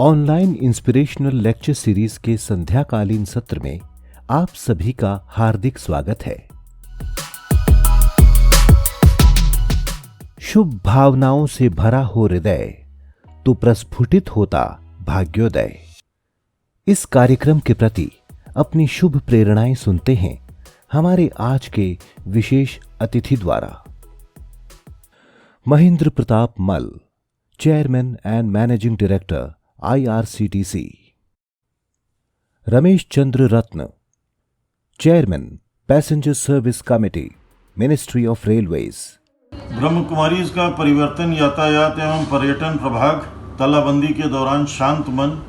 Online inspirational lecture series के संध्याकालीन सत्र में आप सभी का हार्दिक स्वागत है। शुभ भावनाओं से भरा हो हृदय तो प्रस्फुटित होता भाग्योदय। इस कार्यक्रम के प्रति अपनी शुभ प्रेरणाएं सुनते हैं हमारे आज के विशेष अतिथि द्वारा। महेंद्र प्रताप मल, chairman and managing director IRCTC। Ramesh Chandra Ratna, chairman passenger service committee, ministry of railways. ब्रह्म कुमारीज का परिवर्तन यातायात एवं पर्यटन प्रभाग तालाबंदी के दौरान शांत मन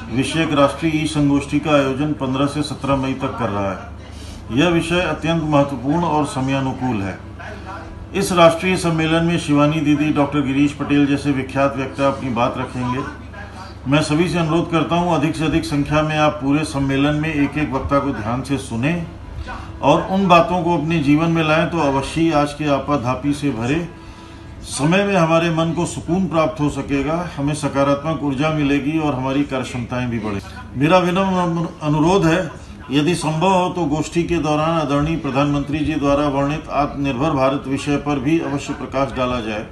विषयक राष्ट्रीय ई संगोष्ठी का आयोजन 15 से 17 मई तक कर रहा है। यह विषय अत्यंत महत्वपूर्ण और समयानुकूल है। इस राष्ट्रीय सम्मेलन में शिवानी दीदी, डॉक्टर गिरीश पटेल जैसे विख्यात वक्ता अपनी बात रखेंगे। मैं सभी से अनुरोध करता हूं, अधिक से अधिक संख्या में आप पूरे सम्मेलन में एक एक वक्ता को ध्यान से सुने और उन बातों को अपने जीवन में लाएं तो अवश्य आज के आपाधापी से भरे समय में हमारे मन को सुकून प्राप्त हो सकेगा, हमें सकारात्मक ऊर्जा मिलेगी और हमारी कार्यक्षमताएं भी बढ़ेंगी। मेरा विनम्र अनुरोध है, यदि संभव हो तो गोष्ठी के दौरान आदरणीय प्रधानमंत्री जी द्वारा वर्णित आत्मनिर्भर भारत विषय पर भी अवश्य प्रकाश डाला जाए।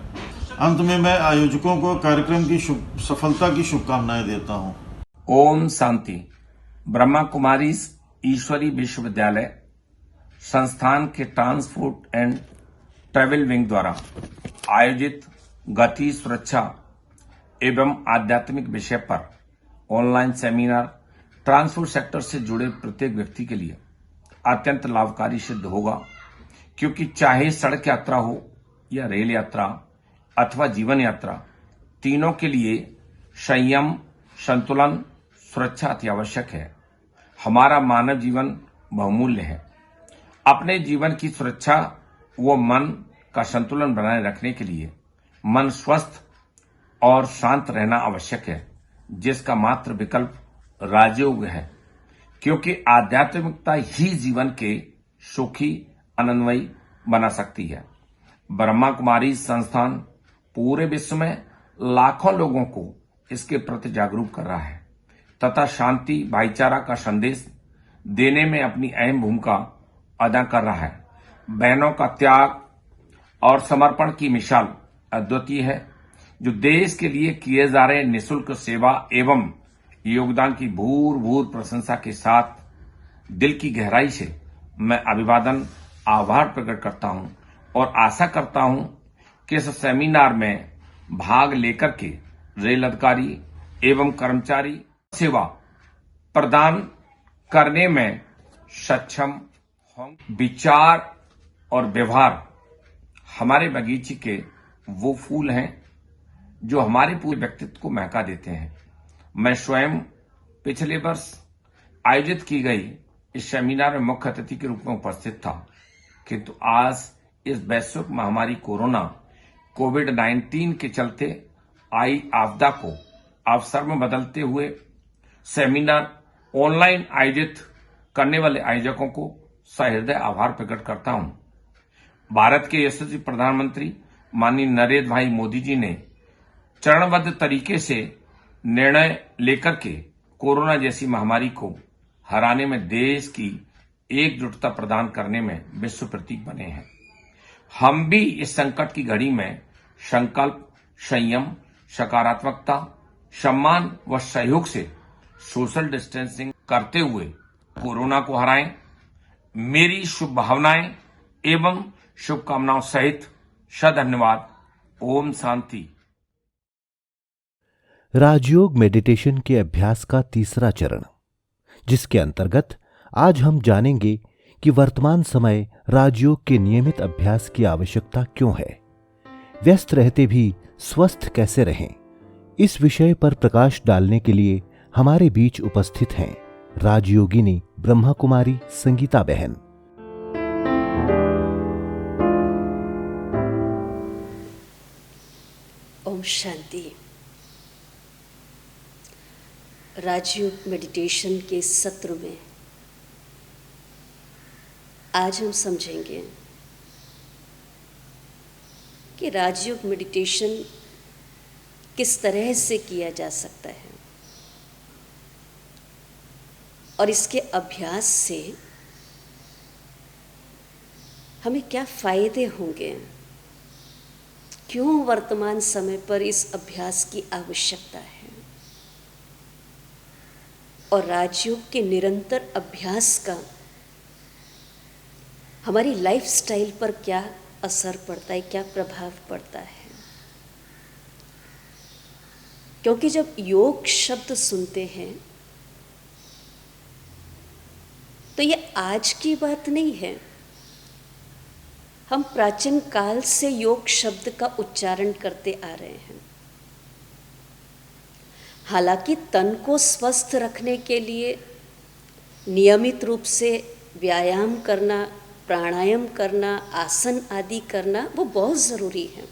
अंत में मैं आयोजकों को कार्यक्रम की सफलता की शुभकामनाएं देता हूं। ओम शांति। ब्रह्मा कुमारीज ईश्वरी विश्वविद्यालय संस्थान के ट्रांसपोर्ट एंड ट्रैवल विंग द्वारा आयोजित गति, सुरक्षा एवं आध्यात्मिक विषय पर ऑनलाइन सेमिनार ट्रांसपोर्ट सेक्टर से जुड़े प्रत्येक व्यक्ति के लिए अत्यंत लाभकारी सिद्ध होगा, क्योंकि चाहे सड़क यात्रा हो या रेल यात्रा अथवा जीवन यात्रा, तीनों के लिए संयम, संतुलन, सुरक्षा अति आवश्यक है। हमारा मानव जीवन बहुमूल्य है। अपने जीवन की सुरक्षा व मन का संतुलन बनाए रखने के लिए मन स्वस्थ और शांत रहना आवश्यक है, जिसका मात्र विकल्प राजयोग है, क्योंकि आध्यात्मिकता ही जीवन के सुखी आनंदमयी बना सकती है। ब्रह्मा कुमारी संस्थान पूरे विश्व में लाखों लोगों को इसके प्रति जागरूक कर रहा है तथा शांति, भाईचारा का संदेश देने में अपनी अहम भूमिका अदा कर रहा है। बहनों का त्याग और समर्पण की मिसाल अद्वितीय है, जो देश के लिए किए जा रहे निःशुल्क सेवा एवं योगदान की भूर भूर प्रशंसा के साथ दिल की गहराई से मैं अभिवादन, आभार प्रकट करता हूं और आशा करता हूं कि इस सेमिनार में भाग लेकर के रेल अधिकारी एवं कर्मचारी सेवा प्रदान करने में सक्षम होंगे। विचार और व्यवहार हमारे बगीचे के वो फूल हैं जो हमारे पूरे व्यक्तित्व को महका देते हैं। मैं स्वयं पिछले वर्ष आयोजित की गई इस सेमिनार में मुख्य अतिथि के रूप में उपस्थित था, किंतु आज इस वैश्विक महामारी कोरोना कोविड-19 के चलते आई आपदा को अवसर में बदलते हुए सेमिनार ऑनलाइन आयोजित करने वाले आयोजकों को सहृदय आभार प्रकट करता हूं। भारत के यशस्वी प्रधानमंत्री माननीय नरेंद्र भाई मोदी जी ने चरणबद्ध तरीके से निर्णय लेकर के कोरोना जैसी महामारी को हराने में देश की एकजुटता प्रदान करने में विश्व प्रतीक बने हैं। हम भी इस संकट की घड़ी में संकल्प, संयम, सकारात्मकता, सम्मान व सहयोग से सोशल डिस्टेंसिंग करते हुए कोरोना को हराएं। मेरी शुभ भावनाएं एवं शुभकामनाओं सहित धन्यवाद। ओम शांति। राजयोग मेडिटेशन के अभ्यास का तीसरा चरण, जिसके अंतर्गत आज हम जानेंगे कि वर्तमान समय राजयोग के नियमित अभ्यास की आवश्यकता क्यों है, व्यस्त रहते भी स्वस्थ कैसे रहें। इस विषय पर प्रकाश डालने के लिए हमारे बीच उपस्थित हैं राजयोगिनी ब्रह्मा कुमारी संगीता बहन। ओम शांति। राजयोग मेडिटेशन के सत्र में आज हम समझेंगे कि राजयोग मेडिटेशन किस तरह से किया जा सकता है और इसके अभ्यास से हमें क्या फायदे होंगे, क्यों वर्तमान समय पर इस अभ्यास की आवश्यकता है और राजयोग के निरंतर अभ्यास का हमारी लाइफस्टाइल पर क्या असर पड़ता है, क्या प्रभाव पड़ता है। क्योंकि जब योग शब्द सुनते हैं तो ये आज की बात नहीं है। हम प्राचीन काल से योग शब्द का उच्चारण करते आ रहे हैं। हालांकि तन को स्वस्थ रखने के लिए नियमित रूप से व्यायाम करना, प्राणायाम करना, आसन आदि करना वो बहुत ज़रूरी है,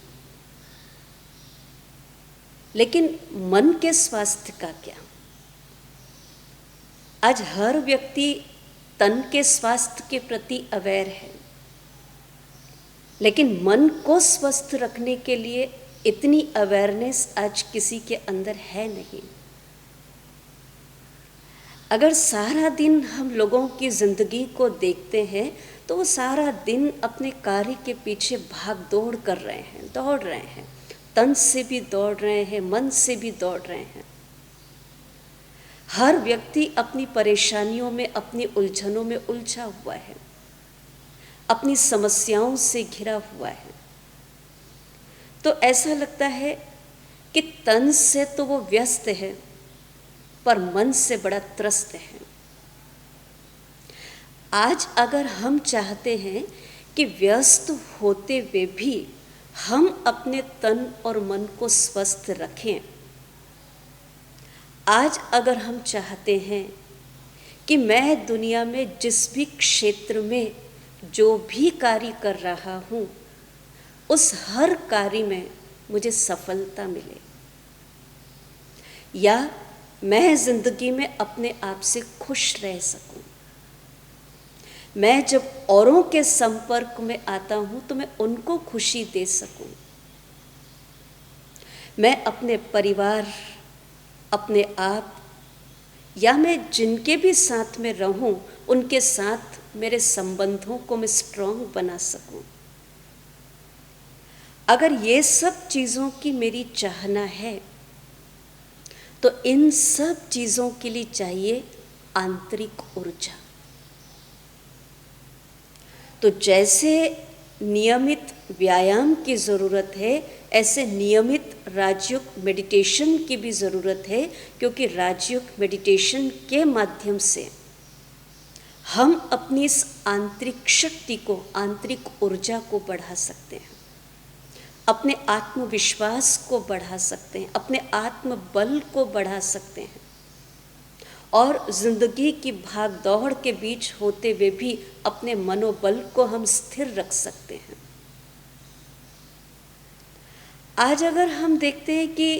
लेकिन मन के स्वास्थ्य का क्या? आज हर व्यक्ति तन के स्वास्थ्य के प्रति अवेयर है, लेकिन मन को स्वस्थ रखने के लिए इतनी अवेयरनेस आज किसी के अंदर है नहीं। अगर सारा दिन हम लोगों की ज़िंदगी को देखते हैं तो वो सारा दिन अपने कार्य के पीछे भाग दौड़ कर रहे हैं, दौड़ रहे हैं, तन से भी दौड़ रहे हैं, मन से भी दौड़ रहे हैं। हर व्यक्ति अपनी परेशानियों में, अपनी उलझनों में उलझा हुआ है, अपनी समस्याओं से घिरा हुआ है। तो ऐसा लगता है कि तन से तो वो व्यस्त है पर मन से बड़ा त्रस्त है। आज अगर हम चाहते हैं कि व्यस्त होते हुए भी हम अपने तन और मन को स्वस्थ रखें, आज अगर हम चाहते हैं कि मैं दुनिया में जिस भी क्षेत्र में जो भी कार्य कर रहा हूँ उस हर कार्य में मुझे सफलता मिले, या मैं जिंदगी में अपने आप से खुश रह सकूं, मैं जब औरों के संपर्क में आता हूँ तो मैं उनको खुशी दे सकूं, मैं अपने परिवार, अपने आप या मैं जिनके भी साथ में रहूं उनके साथ मेरे संबंधों को मैं स्ट्रॉन्ग बना सकूं। अगर ये सब चीज़ों की मेरी चाहना है तो इन सब चीज़ों के लिए चाहिए आंतरिक ऊर्जा। तो जैसे नियमित व्यायाम की ज़रूरत है, ऐसे नियमित राजयोग मेडिटेशन की भी ज़रूरत है, क्योंकि राजयोग मेडिटेशन के माध्यम से हम अपनी इस आंतरिक शक्ति को, आंतरिक ऊर्जा को बढ़ा सकते हैं, अपने आत्मविश्वास को बढ़ा सकते हैं, अपने आत्मबल को बढ़ा सकते हैं और ज़िंदगी की भाग दौड़ के बीच होते हुए भी अपने मनोबल को हम स्थिर रख सकते हैं। आज अगर हम देखते हैं कि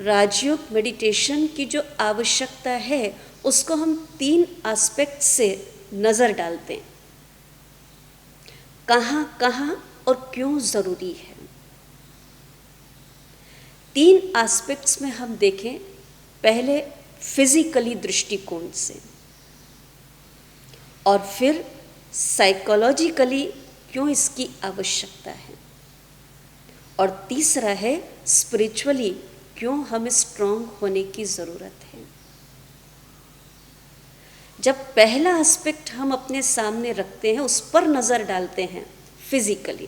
राजयोग मेडिटेशन की जो आवश्यकता है उसको हम 3 एस्पेक्ट से नज़र डालते हैं, कहाँ कहाँ और क्यों ज़रूरी है। 3 एस्पेक्ट्स में हम देखें, पहले फिजिकली दृष्टिकोण से, और फिर साइकोलॉजिकली क्यों इसकी आवश्यकता है, और तीसरा है स्पिरिचुअली क्यों हमें स्ट्रॉन्ग होने की ज़रूरत है। जब पहला एस्पेक्ट हम अपने सामने रखते हैं, उस पर नज़र डालते हैं, फिजिकली,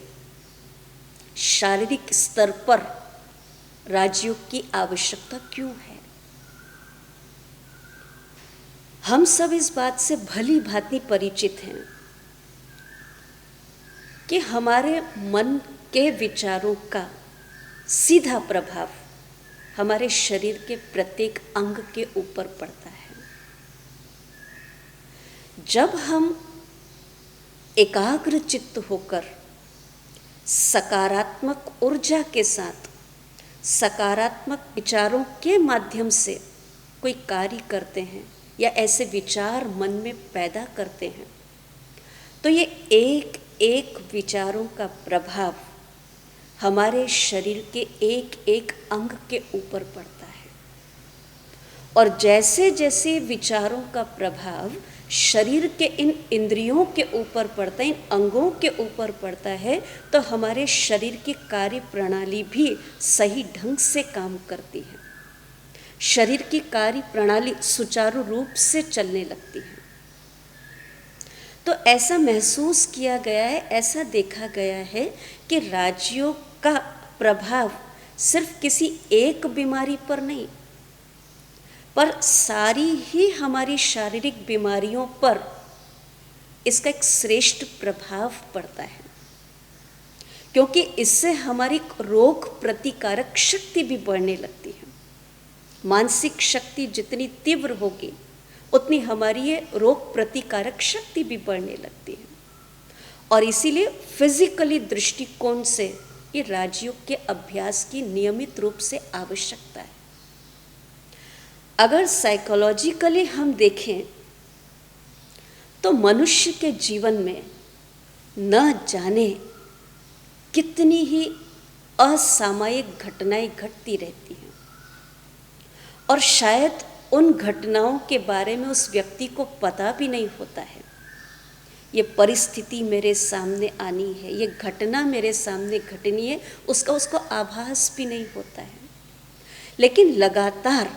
शारीरिक स्तर पर राजयोग की आवश्यकता क्यों है। हम सब इस बात से भली भांति परिचित हैं कि हमारे मन के विचारों का सीधा प्रभाव हमारे शरीर के प्रत्येक अंग के ऊपर पड़ता है। जब हम एकाग्र चित्त होकर सकारात्मक ऊर्जा के साथ, सकारात्मक विचारों के माध्यम से कोई कार्य करते हैं या ऐसे विचार मन में पैदा करते हैं, तो ये एक एक विचारों का प्रभाव हमारे शरीर के एक एक अंग के ऊपर पड़ता है, और जैसे जैसे विचारों का प्रभाव शरीर के इन इंद्रियों के ऊपर पड़ता है, इन अंगों के ऊपर पड़ता है, तो हमारे शरीर की कार्य प्रणाली भी सही ढंग से काम करती है। शरीर की कार्य प्रणाली सुचारू रूप से चलने लगती है। तो ऐसा महसूस किया गया है, ऐसा देखा गया है कि राजयोग का प्रभाव सिर्फ किसी एक बीमारी पर नहीं, पर सारी ही हमारी शारीरिक बीमारियों पर इसका एक श्रेष्ठ प्रभाव पड़ता है, क्योंकि इससे हमारी रोग प्रतिकारक शक्ति भी बढ़ने लगती है। मानसिक शक्ति जितनी तीव्र होगी उतनी हमारी ये रोग प्रतिकारक शक्ति भी बढ़ने लगती है, और इसीलिए फिजिकली दृष्टिकोण से ये राजयोग के अभ्यास की नियमित रूप से आवश्यकता है। अगर साइकोलॉजिकली हम देखें तो मनुष्य के जीवन में न जाने कितनी ही असामयिक घटनाएं घटती रहती हैं, और शायद उन घटनाओं के बारे में उस व्यक्ति को पता भी नहीं होता है। ये परिस्थिति मेरे सामने आनी है, ये घटना मेरे सामने घटनी है, उसको आभास भी नहीं होता है। लेकिन लगातार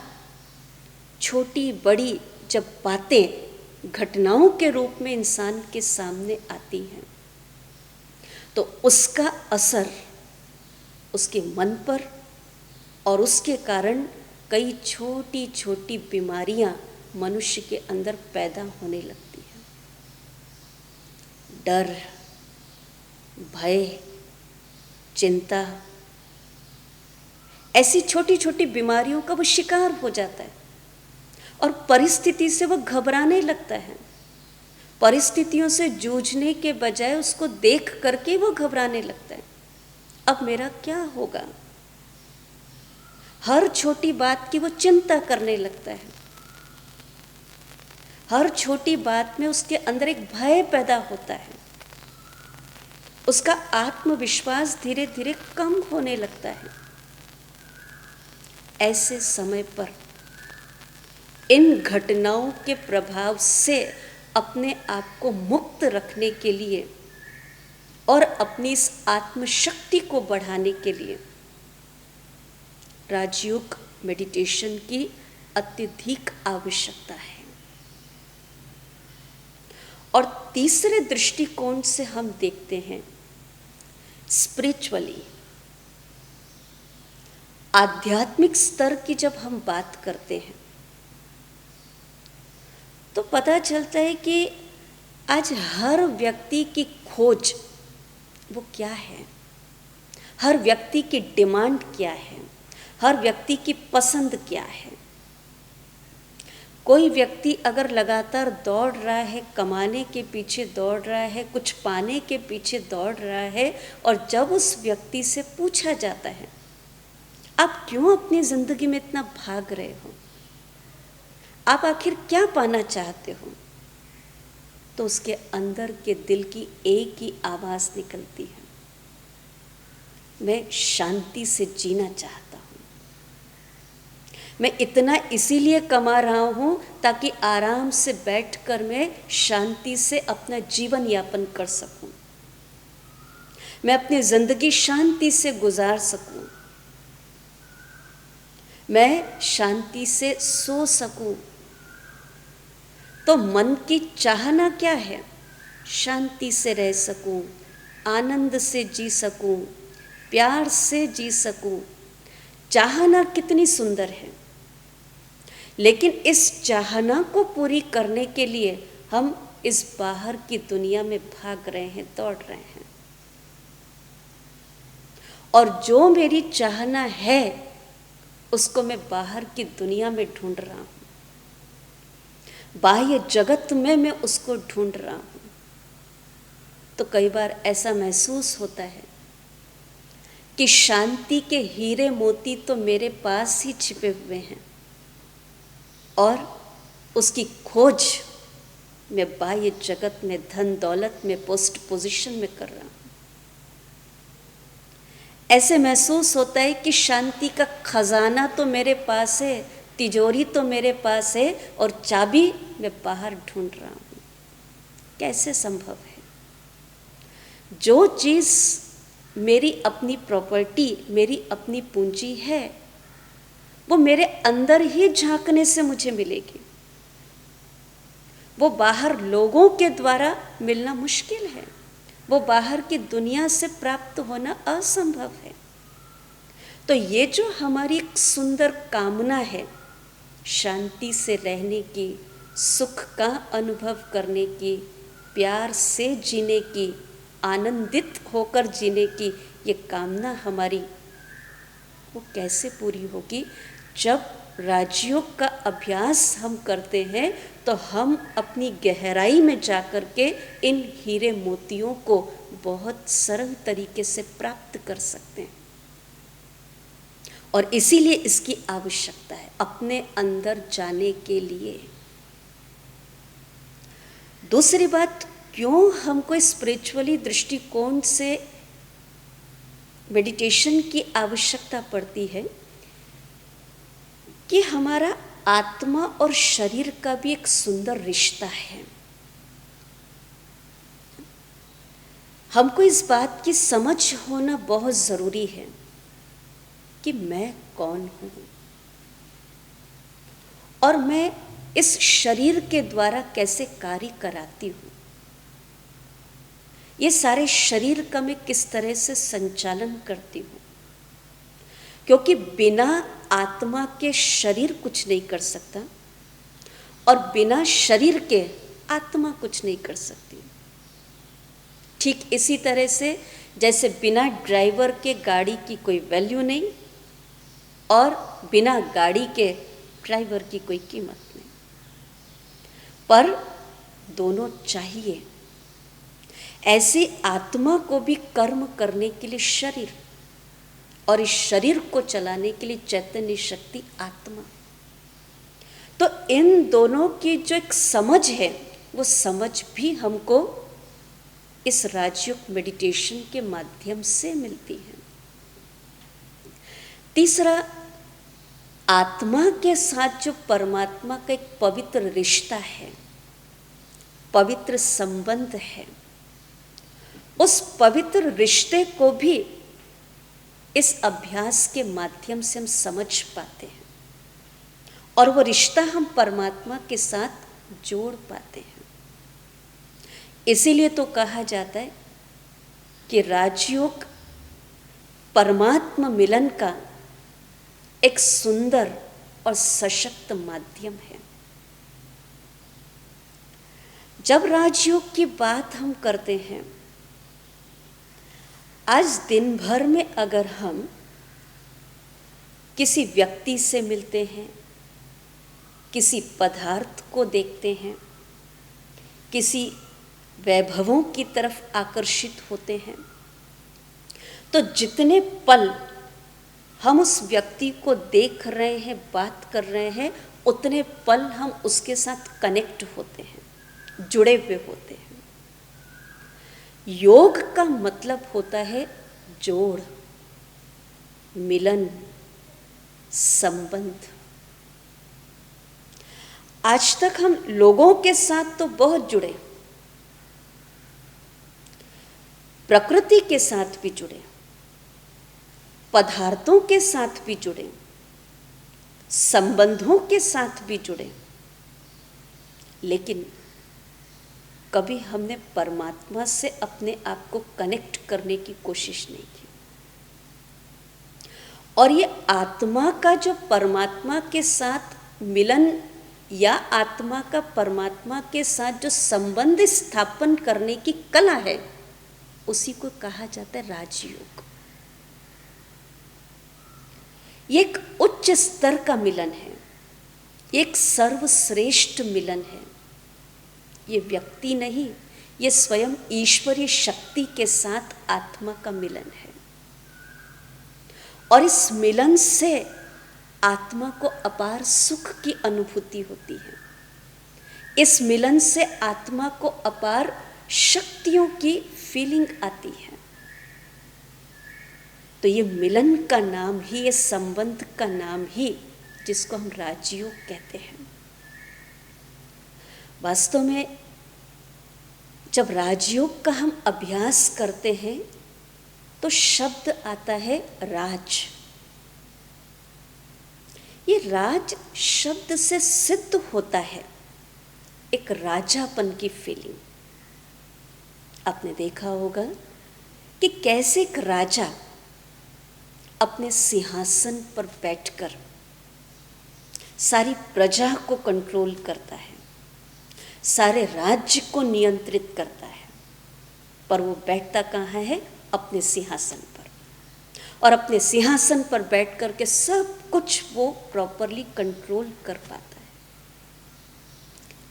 छोटी बड़ी जब बातें घटनाओं के रूप में इंसान के सामने आती हैं, तो उसका असर उसके मन पर, और उसके कारण कई छोटी छोटी बीमारियां मनुष्य के अंदर पैदा होने लगती हैं। डर, भय, चिंता, ऐसी छोटी छोटी बीमारियों का वो शिकार हो जाता है, और परिस्थिति से वो घबराने लगता है। परिस्थितियों से जूझने के बजाय उसको देख करके वो घबराने लगता है, अब मेरा क्या होगा। हर छोटी बात की वो चिंता करने लगता है, हर छोटी बात में उसके अंदर एक भय पैदा होता है, उसका आत्मविश्वास धीरे धीरे कम होने लगता है। ऐसे समय पर इन घटनाओं के प्रभाव से अपने आप को मुक्त रखने के लिए और अपनी इस आत्मशक्ति को बढ़ाने के लिए राजयोग मेडिटेशन की अत्यधिक आवश्यकता है। और तीसरे दृष्टिकोण से हम देखते हैं स्पिरिचुअली, आध्यात्मिक स्तर की जब हम बात करते हैं तो पता चलता है कि आज हर व्यक्ति की खोज वो क्या है, हर व्यक्ति की डिमांड क्या है, हर व्यक्ति की पसंद क्या है। कोई व्यक्ति अगर लगातार दौड़ रहा है, कमाने के पीछे दौड़ रहा है, कुछ पाने के पीछे दौड़ रहा है, और जब उस व्यक्ति से पूछा जाता है आप क्यों अपनी जिंदगी में इतना भाग रहे हो, आप आखिर क्या पाना चाहते हो, तो उसके अंदर के दिल की एक ही आवाज़ निकलती है, मैं शांति से जीना चाहता हूँ, मैं इतना इसीलिए कमा रहा हूँ ताकि आराम से बैठकर मैं शांति से अपना जीवन यापन कर सकूँ, मैं अपनी ज़िंदगी शांति से गुजार सकूँ, मैं शांति से सो सकूँ। तो मन की चाहना क्या है, शांति से रह सकूं, आनंद से जी सकूं, प्यार से जी सकूं। चाहना कितनी सुंदर है, लेकिन इस चाहना को पूरी करने के लिए हम इस बाहर की दुनिया में भाग रहे हैं, दौड़ रहे हैं। और जो मेरी चाहना है उसको मैं बाहर की दुनिया में ढूंढ रहा हूँ, बाह्य जगत में मैं उसको ढूंढ रहा हूँ। तो कई बार ऐसा महसूस होता है कि शांति के हीरे मोती तो मेरे पास ही छिपे हुए हैं, और उसकी खोज मैं बाह्य जगत में, धन दौलत में, पोस्ट पोजीशन में कर रहा हूँ। ऐसे महसूस होता है कि शांति का खजाना तो मेरे पास है, तिजोरी तो मेरे पास है, और चाबी मैं बाहर ढूंढ रहा हूँ। कैसे संभव है? जो चीज़ मेरी अपनी प्रॉपर्टी, मेरी अपनी पूंजी है, वो मेरे अंदर ही झांकने से मुझे मिलेगी। वो बाहर लोगों के द्वारा मिलना मुश्किल है, वो बाहर की दुनिया से प्राप्त होना असंभव है। तो ये जो हमारी एक सुंदर कामना है, शांति से रहने की, सुख का अनुभव करने की, प्यार से जीने की, आनंदित होकर जीने की, ये कामना हमारी, वो कैसे पूरी होगी? जब राजयोग का अभ्यास हम करते हैं तो हम अपनी गहराई में जाकर के इन हीरे मोतियों को बहुत सरल तरीके से प्राप्त कर सकते हैं। और इसीलिए इसकी आवश्यकता है अपने अंदर जाने के लिए। दूसरी बात, क्यों हमको स्पिरिचुअली दृष्टिकोण से मेडिटेशन की आवश्यकता पड़ती है? कि हमारा आत्मा और शरीर का भी एक सुंदर रिश्ता है। हमको इस बात की समझ होना बहुत ज़रूरी है कि मैं कौन हूँ और मैं इस शरीर के द्वारा कैसे कार्य कराती हूँ। ये सारे शरीर का मैं किस तरह से संचालन करती हूँ, क्योंकि बिना आत्मा के शरीर कुछ नहीं कर सकता और बिना शरीर के आत्मा कुछ नहीं कर सकती। ठीक इसी तरह से जैसे बिना ड्राइवर के गाड़ी की कोई वैल्यू नहीं और बिना गाड़ी के ड्राइवर की कोई कीमत नहीं, पर दोनों चाहिए। ऐसे आत्मा को भी कर्म करने के लिए शरीर, और इस शरीर को चलाने के लिए चैतन्य शक्ति आत्मा। तो इन दोनों की जो एक समझ है, वो समझ भी हमको इस राजयोग मेडिटेशन के माध्यम से मिलती है। तीसरा, आत्मा के साथ जो परमात्मा का एक पवित्र रिश्ता है, पवित्र संबंध है, उस पवित्र रिश्ते को भी इस अभ्यास के माध्यम से हम समझ पाते हैं और वो रिश्ता हम परमात्मा के साथ जोड़ पाते हैं। इसीलिए तो कहा जाता है कि राजयोग परमात्मा मिलन का एक सुंदर और सशक्त माध्यम है। जब राजयोग की बात हम करते हैं, आज दिन भर में अगर हम किसी व्यक्ति से मिलते हैं, किसी पदार्थ को देखते हैं, किसी वैभवों की तरफ आकर्षित होते हैं, तो जितने पल हम उस व्यक्ति को देख रहे हैं, बात कर रहे हैं, उतने पल हम उसके साथ कनेक्ट होते हैं, जुड़े हुए होते हैं। योग का मतलब होता है जोड़, मिलन, संबंध। आज तक हम लोगों के साथ तो बहुत जुड़े, प्रकृति के साथ भी जुड़े, पदार्थों के साथ भी जुड़े, संबंधों के साथ भी जुड़े, लेकिन कभी हमने परमात्मा से अपने आप को कनेक्ट करने की कोशिश नहीं की। और ये आत्मा का जो परमात्मा के साथ मिलन या आत्मा का परमात्मा के साथ जो संबंध स्थापन करने की कला है, उसी को कहा जाता है राजयोग। ये एक उच्च स्तर का मिलन है, एक सर्वश्रेष्ठ मिलन है। ये व्यक्ति नहीं, ये स्वयं ईश्वरीय शक्ति के साथ आत्मा का मिलन है। और इस मिलन से आत्मा को अपार सुख की अनुभूति होती है। इस मिलन से आत्मा को अपार शक्तियों की फीलिंग आती है। तो ये मिलन का नाम ही, ये संबंध का नाम ही, जिसको हम राजयोग कहते हैं। वास्तव में जब राजयोग का हम अभ्यास करते हैं तो शब्द आता है राज। ये राज शब्द से सिद्ध होता है एक राजापन की फीलिंग। आपने देखा होगा कि कैसे एक राजा अपने सिंहासन पर बैठकर सारी प्रजा को कंट्रोल करता है, सारे राज्य को नियंत्रित करता है, पर वो बैठता कहाँ है? अपने सिंहासन पर। और अपने सिंहासन पर बैठ कर के सब कुछ वो प्रॉपरली कंट्रोल कर पाता है।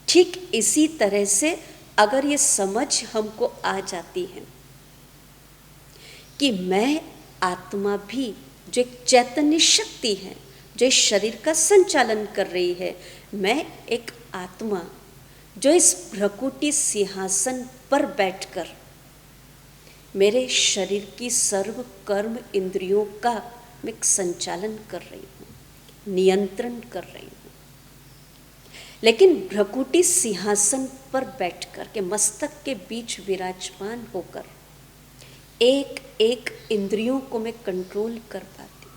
ठीक इसी तरह से अगर ये समझ हमको आ जाती है कि मैं आत्मा भी, जो एक चैतन्य शक्ति है, जो इस शरीर का संचालन कर रही है, मैं एक आत्मा जो इस भ्रकुटी सिंहासन पर बैठकर मेरे शरीर की सर्व कर्म इंद्रियों का मैं संचालन कर रही हूँ, नियंत्रण कर रही हूँ। लेकिन भ्रकुटी सिंहासन पर बैठकर के मस्तक के बीच विराजमान होकर एक एक इंद्रियों को मैं कंट्रोल कर पाती हूँ।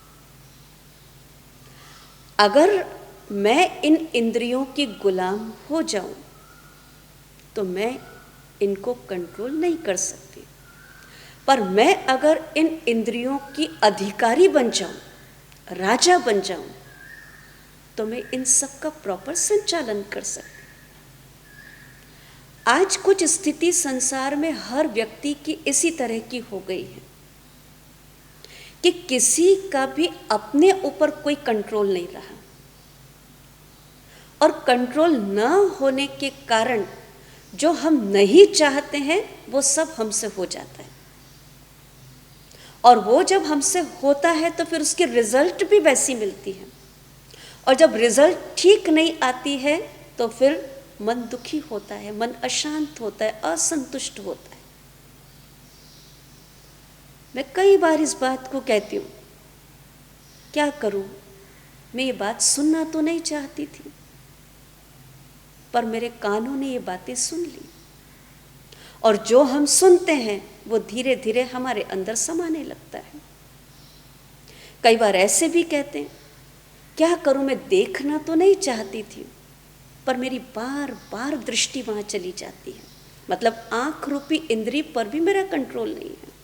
अगर मैं इन इंद्रियों की गुलाम हो जाऊं तो मैं इनको कंट्रोल नहीं कर सकती, पर मैं अगर इन इंद्रियों की अधिकारी बन जाऊं, राजा बन जाऊं, तो मैं इन सब का प्रॉपर संचालन कर सकती। आज कुछ स्थिति संसार में हर व्यक्ति की इसी तरह की हो गई है कि किसी का भी अपने ऊपर कोई कंट्रोल नहीं रहा, और कंट्रोल न होने के कारण जो हम नहीं चाहते हैं वो सब हमसे हो जाता है, और वो जब हमसे होता है तो फिर उसकी रिजल्ट भी वैसी मिलती है, और जब रिजल्ट ठीक नहीं आती है तो फिर मन दुखी होता है, मन अशांत होता है, असंतुष्ट होता है। मैं कई बार इस बात को कहती हूँ, क्या करूँ, मैं ये बात सुनना तो नहीं चाहती थी, पर मेरे कानों ने ये बातें सुन ली, और जो हम सुनते हैं वो धीरे धीरे हमारे अंदर समाने लगता है। कई बार ऐसे भी कहते हैं, क्या करूं, मैं देखना तो नहीं चाहती थी, पर मेरी बार बार दृष्टि वहां चली जाती है। मतलब आंख रूपी इंद्री पर भी मेरा कंट्रोल नहीं है।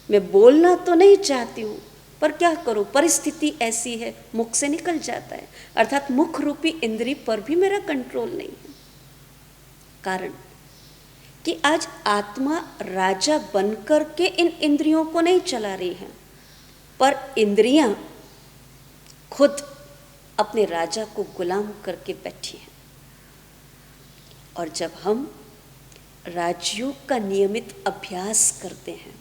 मैं बोलना तो नहीं चाहती हूं, पर क्या करूं, परिस्थिति ऐसी है, मुख से निकल जाता है। अर्थात मुख रूपी इंद्री पर भी मेरा कंट्रोल नहीं है। कारण कि आज आत्मा राजा बनकर के इन इंद्रियों को नहीं चला रही है, पर इंद्रियां खुद अपने राजा को गुलाम करके बैठी है। और जब हम राजयोग का नियमित अभ्यास करते हैं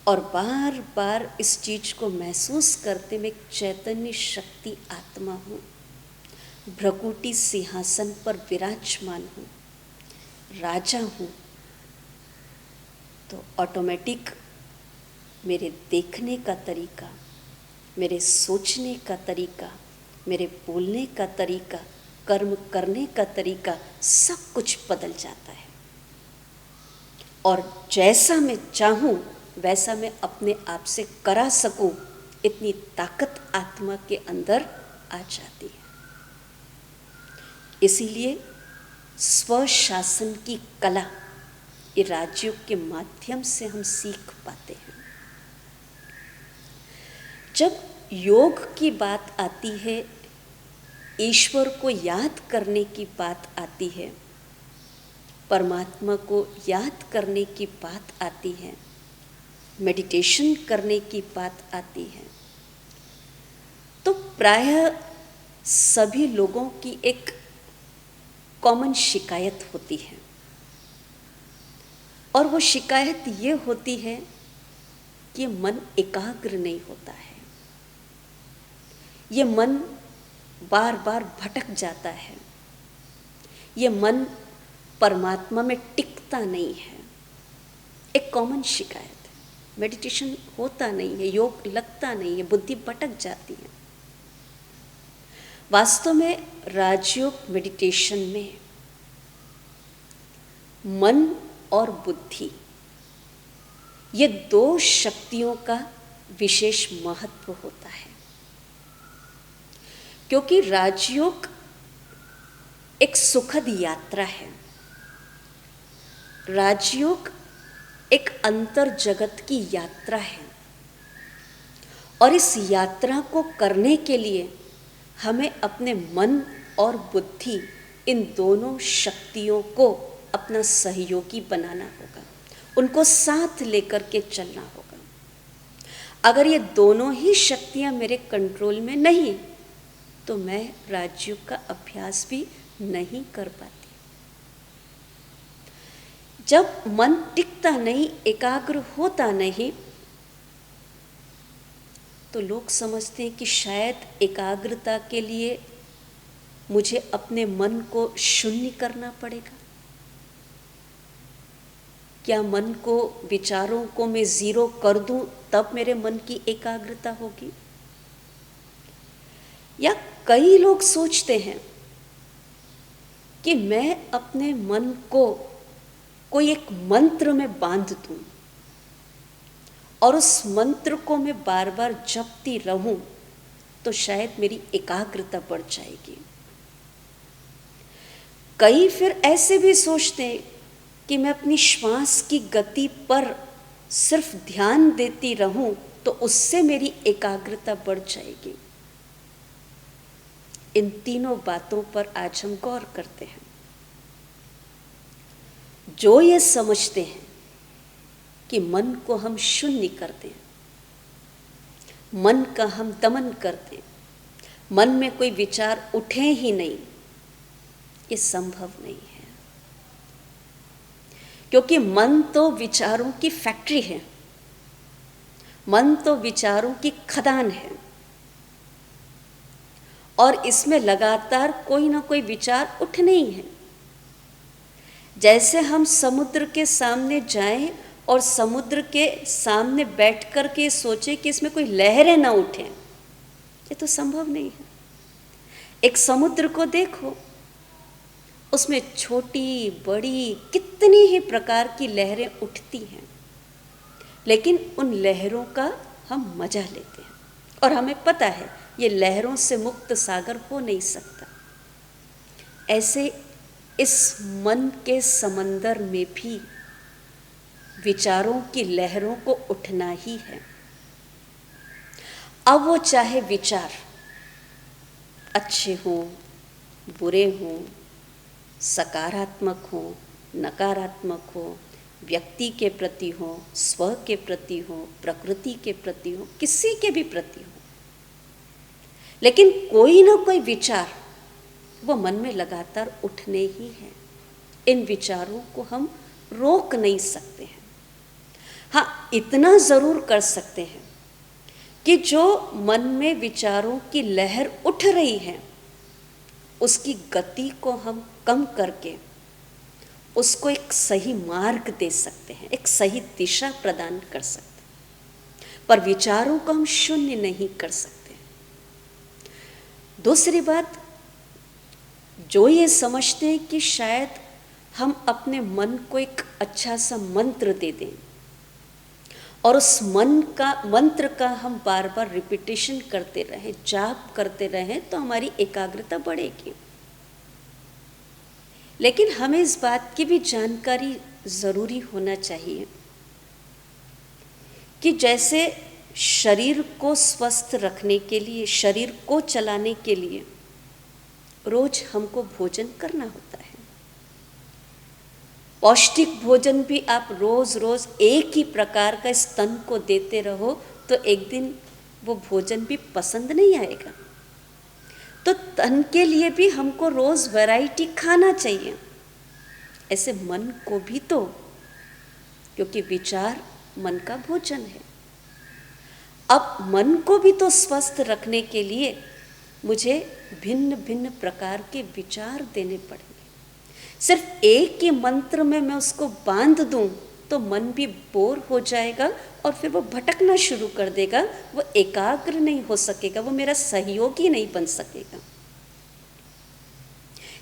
और बार बार इस चीज को महसूस करते, मैं एक चैतन्य शक्ति आत्मा हूँ, भ्रकुटी सिंहासन पर विराजमान हूँ, राजा हूँ, तो ऑटोमेटिक मेरे देखने का तरीका, मेरे सोचने का तरीका, मेरे बोलने का तरीका, कर्म करने का तरीका, सब कुछ बदल जाता है। और जैसा मैं चाहूँ वैसा मैं अपने आप से करा सकूं, इतनी ताकत आत्मा के अंदर आ जाती है। इसीलिए स्वशासन की कला ये राजयोग के माध्यम से हम सीख पाते हैं। जब योग की बात आती है, ईश्वर को याद करने की बात आती है, परमात्मा को याद करने की बात आती है, मेडिटेशन करने की बात आती है, तो प्रायः सभी लोगों की एक कॉमन शिकायत होती है, और वो शिकायत ये होती है कि मन एकाग्र नहीं होता है, ये मन बार बार भटक जाता है, ये मन परमात्मा में टिकता नहीं है। एक कॉमन शिकायत है, मेडिटेशन होता नहीं है, योग लगता नहीं है, बुद्धि भटक जाती है। वास्तव में राजयोग मेडिटेशन में मन और बुद्धि, ये दो शक्तियों का विशेष महत्व होता है, क्योंकि राजयोग एक सुखद यात्रा है। राजयोग एक अंतर जगत की यात्रा है, और इस यात्रा को करने के लिए हमें अपने मन और बुद्धि, इन दोनों शक्तियों को अपना सहयोगी बनाना होगा, उनको साथ लेकर के चलना होगा। अगर ये दोनों ही शक्तियां मेरे कंट्रोल में नहीं, तो मैं राजयोग का अभ्यास भी नहीं कर पाती। जब मन टिकता नहीं, एकाग्र होता नहीं, तो लोग समझते हैं कि शायद एकाग्रता के लिए मुझे अपने मन को शून्य करना पड़ेगा। क्या मन को, विचारों को मैं जीरो कर दूं तब मेरे मन की एकाग्रता होगी? या कई लोग सोचते हैं कि मैं अपने मन को कोई एक मंत्र में बांध दूं और उस मंत्र को मैं बार बार जपती रहूं तो शायद मेरी एकाग्रता बढ़ जाएगी। कई फिर ऐसे भी सोचते हैं कि मैं अपनी श्वास की गति पर सिर्फ ध्यान देती रहूं तो उससे मेरी एकाग्रता बढ़ जाएगी। इन तीनों बातों पर आज हम गौर करते हैं। जो ये समझते हैं कि मन को हम शून्य कर दें, मन का हम दमन कर दें, मन में कोई विचार उठे ही नहीं, ये संभव नहीं है। क्योंकि मन तो विचारों की फैक्ट्री है, मन तो विचारों की खदान है, और इसमें लगातार कोई ना कोई विचार उठने ही है। जैसे हम समुद्र के सामने जाएं और समुद्र के सामने बैठ कर के सोचें कि इसमें कोई लहरें ना उठें, ये तो संभव नहीं है। एक समुद्र को देखो, उसमें छोटी बड़ी कितनी ही प्रकार की लहरें उठती हैं, लेकिन उन लहरों का हम मजा लेते हैं, और हमें पता है ये लहरों से मुक्त सागर हो नहीं सकता। ऐसे इस मन के समंदर में भी विचारों की लहरों को उठना ही है। अब वो चाहे विचार अच्छे हों, बुरे हों, सकारात्मक हों, नकारात्मक हों, व्यक्ति के प्रति हों, स्व के प्रति हों, प्रकृति के प्रति हों, किसी के भी प्रति हों, लेकिन कोई ना कोई विचार वो मन में लगातार उठने ही है। इन विचारों को हम रोक नहीं सकते हैं। हाँ, इतना ज़रूर कर सकते हैं कि जो मन में विचारों की लहर उठ रही है, उसकी गति को हम कम करके उसको एक सही मार्ग दे सकते हैं, एक सही दिशा प्रदान कर सकते हैं, पर विचारों को हम शून्य नहीं कर सकते। दूसरी बात, जो ये समझते हैं कि शायद हम अपने मन को एक अच्छा सा मंत्र दे दें और उस मंत्र का हम बार बार रिपीटेशन करते रहें, जाप करते रहें, तो हमारी एकाग्रता बढ़ेगी। लेकिन हमें इस बात की भी जानकारी ज़रूरी होना चाहिए कि जैसे शरीर को स्वस्थ रखने के लिए, शरीर को चलाने के लिए रोज हमको भोजन करना होता है। पौष्टिक भोजन भी आप रोज रोज एक ही प्रकार का स्तन को देते रहो तो एक दिन वो भोजन भी पसंद नहीं आएगा। तो तन के लिए भी हमको रोज वैरायटी खाना चाहिए। ऐसे मन को भी तो, क्योंकि विचार मन का भोजन है। अब मन को भी तो स्वस्थ रखने के लिए मुझे भिन्न भिन्न प्रकार के विचार देने पड़ेंगे। सिर्फ एक ही मंत्र में मैं उसको बांध दूं तो मन भी बोर हो जाएगा और फिर वो भटकना शुरू कर देगा, वो एकाग्र नहीं हो सकेगा, वो मेरा सहयोगी नहीं बन सकेगा।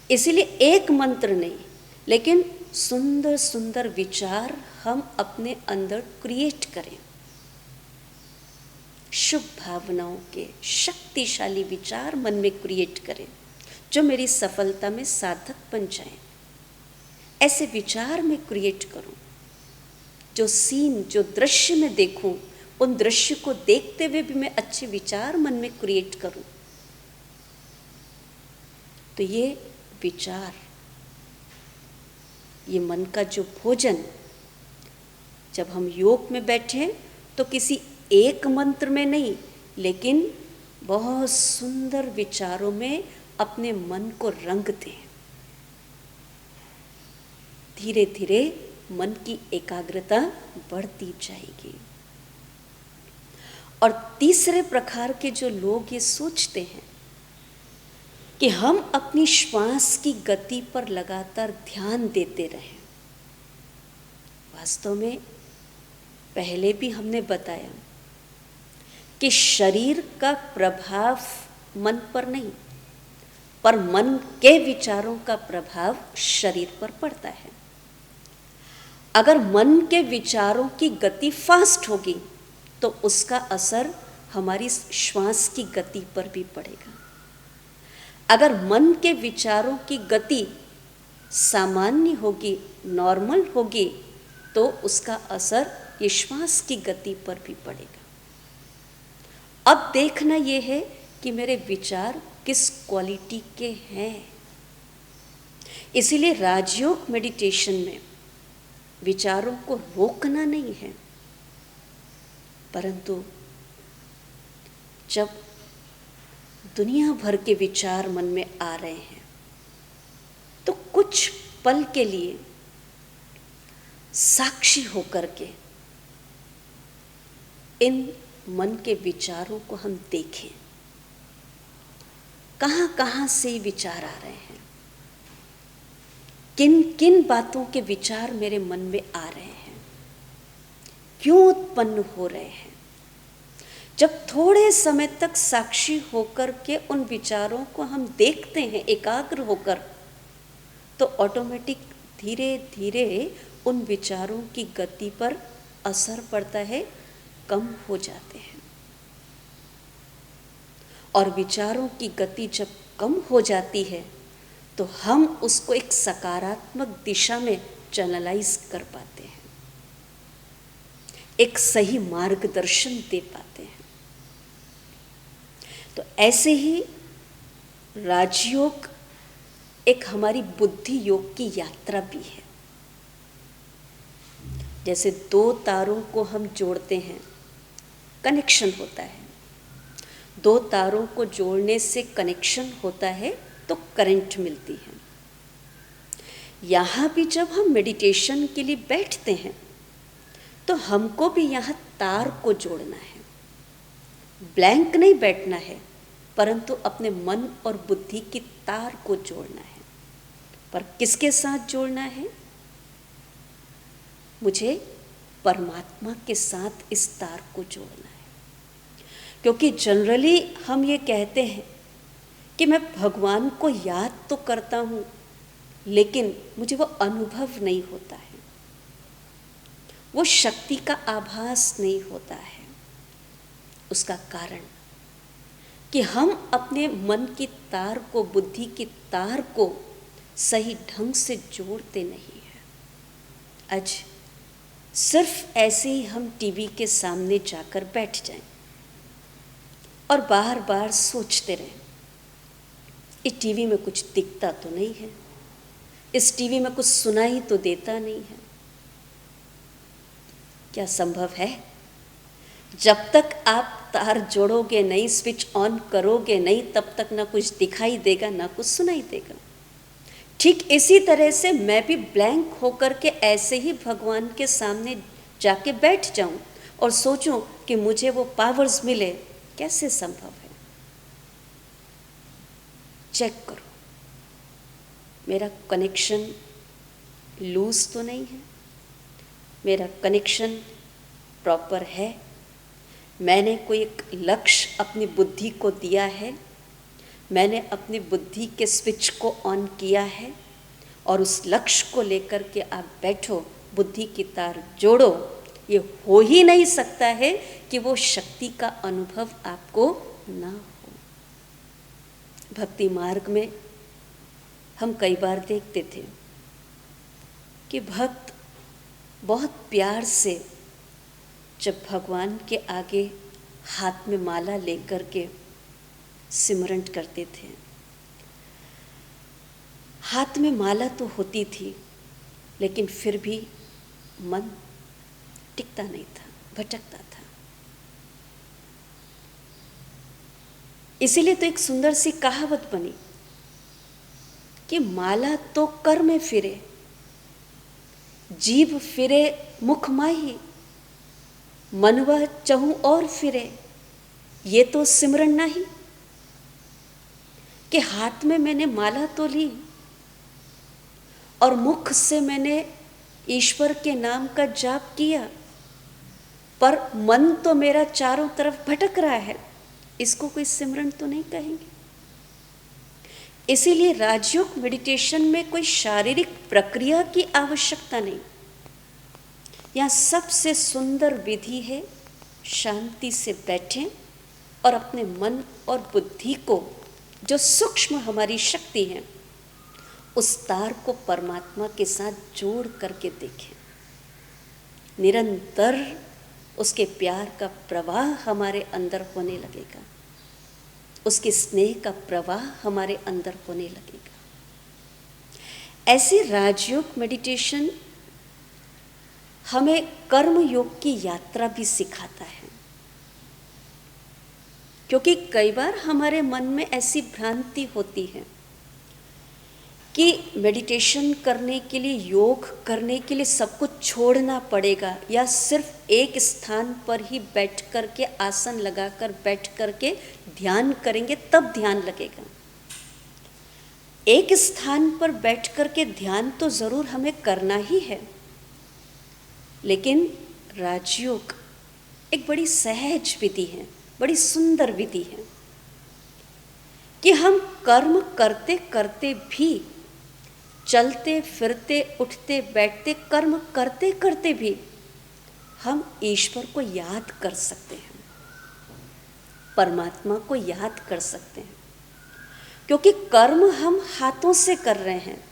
इसीलिए एक मंत्र नहीं, लेकिन सुंदर सुंदर विचार हम अपने अंदर क्रिएट करें। शुभ भावनाओं के शक्तिशाली विचार मन में क्रिएट करें जो मेरी सफलता में साधक बन जाए। ऐसे विचार मैं क्रिएट करूं, जो सीन, जो दृश्य मैं देखूं, उन दृश्य को देखते हुए भी मैं अच्छे विचार मन में क्रिएट करूं। तो ये विचार, ये मन का जो भोजन, जब हम योग में बैठे तो किसी एक मंत्र में नहीं, लेकिन बहुत सुंदर विचारों में अपने मन को रंग दें। धीरे धीरे मन की एकाग्रता बढ़ती जाएगी। और तीसरे प्रकार के जो लोग ये सोचते हैं कि हम अपनी श्वास की गति पर लगातार ध्यान देते रहें। वास्तव में पहले भी हमने बताया कि शरीर का प्रभाव मन पर नहीं, पर मन के विचारों का प्रभाव शरीर पर पड़ता है। अगर मन के विचारों की गति फास्ट होगी तो उसका असर हमारी श्वास की गति पर भी पड़ेगा। अगर मन के विचारों की गति सामान्य होगी, नॉर्मल होगी, तो उसका असर ये श्वास की गति पर भी पड़ेगा। अब देखना ये है कि मेरे विचार किस क्वालिटी के हैं। इसीलिए राजयोग मेडिटेशन में विचारों को रोकना नहीं है, परंतु जब दुनिया भर के विचार मन में आ रहे हैं तो कुछ पल के लिए साक्षी होकर के इन मन के विचारों को हम देखें। कहाँ कहाँ से विचार आ रहे हैं, किन किन बातों के विचार मेरे मन में आ रहे हैं, क्यों उत्पन्न हो रहे हैं। जब थोड़े समय तक साक्षी होकर के उन विचारों को हम देखते हैं एकाग्र होकर, तो ऑटोमेटिक धीरे धीरे उन विचारों की गति पर असर पड़ता है, कम हो जाते हैं। और विचारों की गति जब कम हो जाती है तो हम उसको एक सकारात्मक दिशा में चैनलाइज कर पाते हैं, एक सही मार्गदर्शन दे पाते हैं। तो ऐसे ही राजयोग एक हमारी बुद्धि योग की यात्रा भी है। जैसे दो तारों को हम जोड़ते हैं, कनेक्शन होता है। दो तारों को जोड़ने से कनेक्शन होता है तो करंट मिलती है। यहाँ भी जब हम मेडिटेशन के लिए बैठते हैं तो हमको भी यहाँ तार को जोड़ना है। ब्लैंक नहीं बैठना है, परंतु अपने मन और बुद्धि की तार को जोड़ना है। पर किसके साथ जोड़ना है? मुझे परमात्मा के साथ इस तार को जोड़ना है। क्योंकि जनरली हम ये कहते हैं कि मैं भगवान को याद तो करता हूँ, लेकिन मुझे वो अनुभव नहीं होता है, वो शक्ति का आभास नहीं होता है। उसका कारण कि हम अपने मन की तार को, बुद्धि की तार को सही ढंग से जोड़ते नहीं हैं। आज सिर्फ ऐसे ही हम टीवी के सामने जाकर बैठ जाएं और बार बार सोचते रहें, इस टीवी में कुछ दिखता तो नहीं है, इस टीवी में कुछ सुनाई तो देता नहीं है। क्या संभव है? जब तक आप तार जोड़ोगे नहीं, स्विच ऑन करोगे नहीं, तब तक ना कुछ दिखाई देगा ना कुछ सुनाई देगा। ठीक इसी तरह से मैं भी ब्लैंक होकर के ऐसे ही भगवान के सामने जाके बैठ जाऊं और सोचूं कि मुझे वो पावर्स मिले, कैसे संभव है? चेक करो, मेरा कनेक्शन लूज तो नहीं है, मेरा कनेक्शन प्रॉपर है, मैंने कोई एक लक्ष्य अपनी बुद्धि को दिया है, मैंने अपनी बुद्धि के स्विच को ऑन किया है और उस लक्ष्य को लेकर के आप बैठो, बुद्धि की तार जोड़ो। ये हो ही नहीं सकता है कि वो शक्ति का अनुभव आपको ना हो। भक्ति मार्ग में हम कई बार देखते थे कि भक्त बहुत प्यार से जब भगवान के आगे हाथ में माला लेकर के सिमरन करते थे, हाथ में माला तो होती थी लेकिन फिर भी मन टिकता नहीं था, भटकता था। इसीलिए तो एक सुंदर सी कहावत बनी कि माला तो कर में फिरे, जीभ फिरे मुख माही, मनवा चहु और फिरे, ये तो सिमरन नहीं। कि हाथ में मैंने माला तो ली और मुख से मैंने ईश्वर के नाम का जाप किया, पर मन तो मेरा चारों तरफ भटक रहा है, इसको कोई सिमरन तो नहीं कहेंगे। इसीलिए राजयोग मेडिटेशन में कोई शारीरिक प्रक्रिया की आवश्यकता नहीं। यहाँ सबसे सुंदर विधि है, शांति से बैठें और अपने मन और बुद्धि को, जो सूक्ष्म हमारी शक्ति है, उस तार को परमात्मा के साथ जोड़ करके देखें। निरंतर उसके प्यार का प्रवाह हमारे अंदर होने लगेगा, उसके स्नेह का प्रवाह हमारे अंदर होने लगेगा। ऐसी राजयोग मेडिटेशन हमें कर्म योग की यात्रा भी सिखाता है, क्योंकि कई बार हमारे मन में ऐसी भ्रांति होती है कि मेडिटेशन करने के लिए, योग करने के लिए सब कुछ छोड़ना पड़ेगा, या सिर्फ एक स्थान पर ही बैठ कर के, आसन लगाकर बैठ कर के ध्यान करेंगे तब ध्यान लगेगा। एक स्थान पर बैठ कर के ध्यान तो ज़रूर हमें करना ही है, लेकिन राजयोग एक बड़ी सहज विधि है, बड़ी सुंदर विधि है कि हम कर्म करते करते भी, चलते फिरते उठते बैठते कर्म करते करते भी हम ईश्वर को याद कर सकते हैं, परमात्मा को याद कर सकते हैं। क्योंकि कर्म हम हाथों से कर रहे हैं,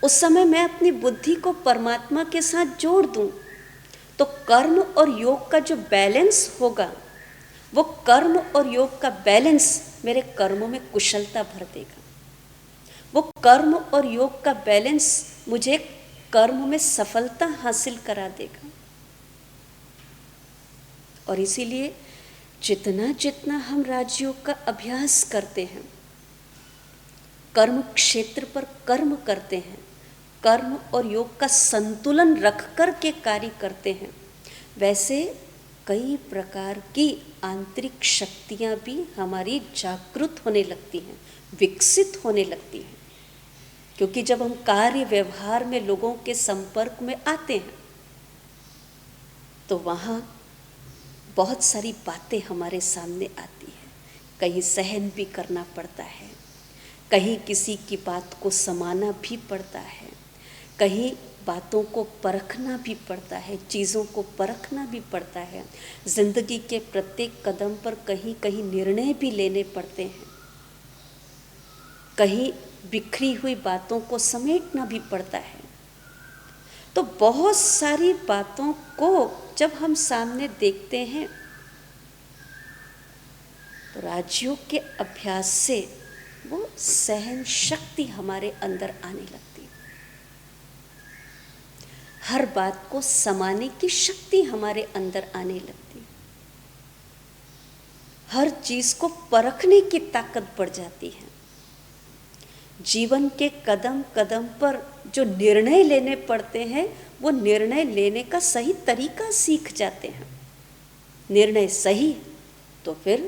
उस समय मैं अपनी बुद्धि को परमात्मा के साथ जोड़ दूं तो कर्म और योग का जो बैलेंस होगा, वो कर्म और योग का बैलेंस मेरे कर्मों में कुशलता भर देगा। वो कर्म और योग का बैलेंस मुझे कर्म में सफलता हासिल करा देगा। और इसीलिए जितना जितना हम राजयोग का अभ्यास करते हैं, कर्म क्षेत्र पर कर्म करते हैं, कर्म और योग का संतुलन रख कर के कार्य करते हैं, वैसे कई प्रकार की आंतरिक शक्तियाँ भी हमारी जागृत होने लगती हैं, विकसित होने लगती हैं। क्योंकि जब हम कार्य व्यवहार में लोगों के संपर्क में आते हैं तो वहाँ बहुत सारी बातें हमारे सामने आती हैं। कहीं सहन भी करना पड़ता है, कहीं किसी की बात को समाना भी पड़ता है, कहीं बातों को परखना भी पड़ता है, चीज़ों को परखना भी पड़ता है। जिंदगी के प्रत्येक कदम पर कहीं कहीं निर्णय भी लेने पड़ते हैं, कहीं बिखरी हुई बातों को समेटना भी पड़ता है। तो बहुत सारी बातों को जब हम सामने देखते हैं तो राजयोग के अभ्यास से वो सहन शक्ति हमारे अंदर आने लगती है, हर बात को समाने की शक्ति हमारे अंदर आने लगती है, हर चीज को परखने की ताकत बढ़ जाती है। जीवन के कदम कदम पर जो निर्णय लेने पड़ते हैं, वो निर्णय लेने का सही तरीका सीख जाते हैं। निर्णय सही तो फिर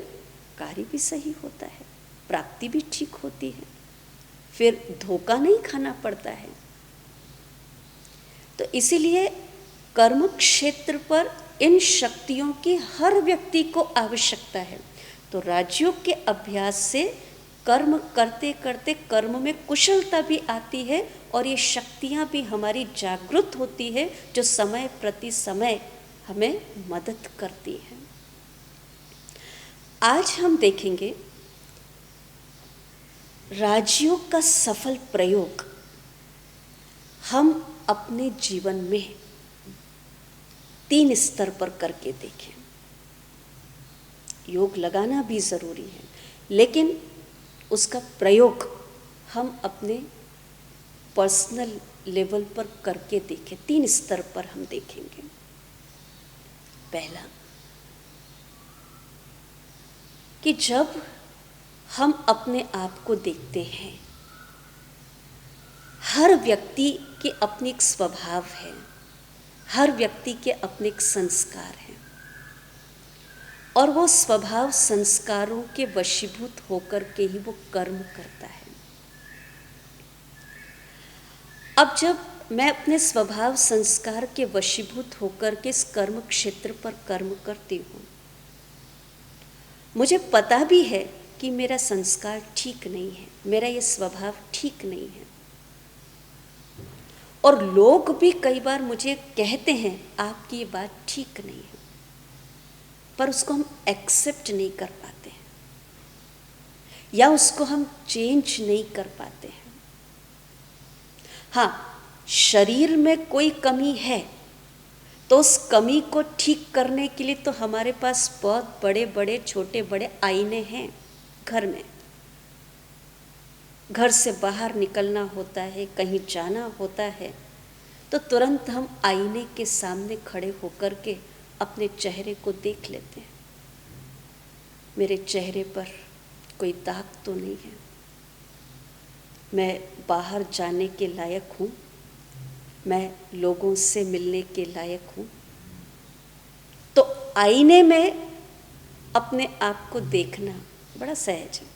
कार्य भी सही होता है, प्राप्ति भी ठीक होती है, फिर धोखा नहीं खाना पड़ता है। तो इसीलिए कर्म क्षेत्र पर इन शक्तियों की हर व्यक्ति को आवश्यकता है। तो राजयोग के अभ्यास से कर्म करते करते कर्म में कुशलता भी आती है और ये शक्तियाँ भी हमारी जागृत होती है, जो समय प्रति समय हमें मदद करती है। आज हम देखेंगे राजयोग का सफल प्रयोग हम अपने जीवन में 3 स्तर पर करके देखें। योग लगाना भी ज़रूरी है, लेकिन उसका प्रयोग हम अपने पर्सनल लेवल पर करके देखें। 3 स्तर पर हम देखेंगे। पहला कि जब हम अपने आप को देखते हैं, हर व्यक्ति के अपने एक स्वभाव है, हर व्यक्ति के अपने एक संस्कार हैं, और वो स्वभाव संस्कारों के वशीभूत होकर के ही वो कर्म करता है। अब जब मैं अपने स्वभाव संस्कार के वशीभूत होकर के इस कर्म क्षेत्र पर कर्म करती हूँ, मुझे पता भी है कि मेरा संस्कार ठीक नहीं है, मेरा ये स्वभाव ठीक नहीं है, और लोग भी कई बार मुझे कहते हैं आपकी ये बात ठीक नहीं है, पर उसको हम एक्सेप्ट नहीं कर पाते हैं या उसको हम चेंज नहीं कर पाते हैं। हाँ, शरीर में कोई कमी है तो उस कमी को ठीक करने के लिए तो हमारे पास बहुत बड़े बड़े छोटे बड़े आईने हैं घर में। घर से बाहर निकलना होता है, कहीं जाना होता है, तो तुरंत हम आईने के सामने खड़े होकर के अपने चेहरे को देख लेते हैं। मेरे चेहरे पर कोई दाग तो नहीं है, मैं बाहर जाने के लायक हूँ, मैं लोगों से मिलने के लायक हूँ। तो आईने में अपने आप को देखना बड़ा सहज है।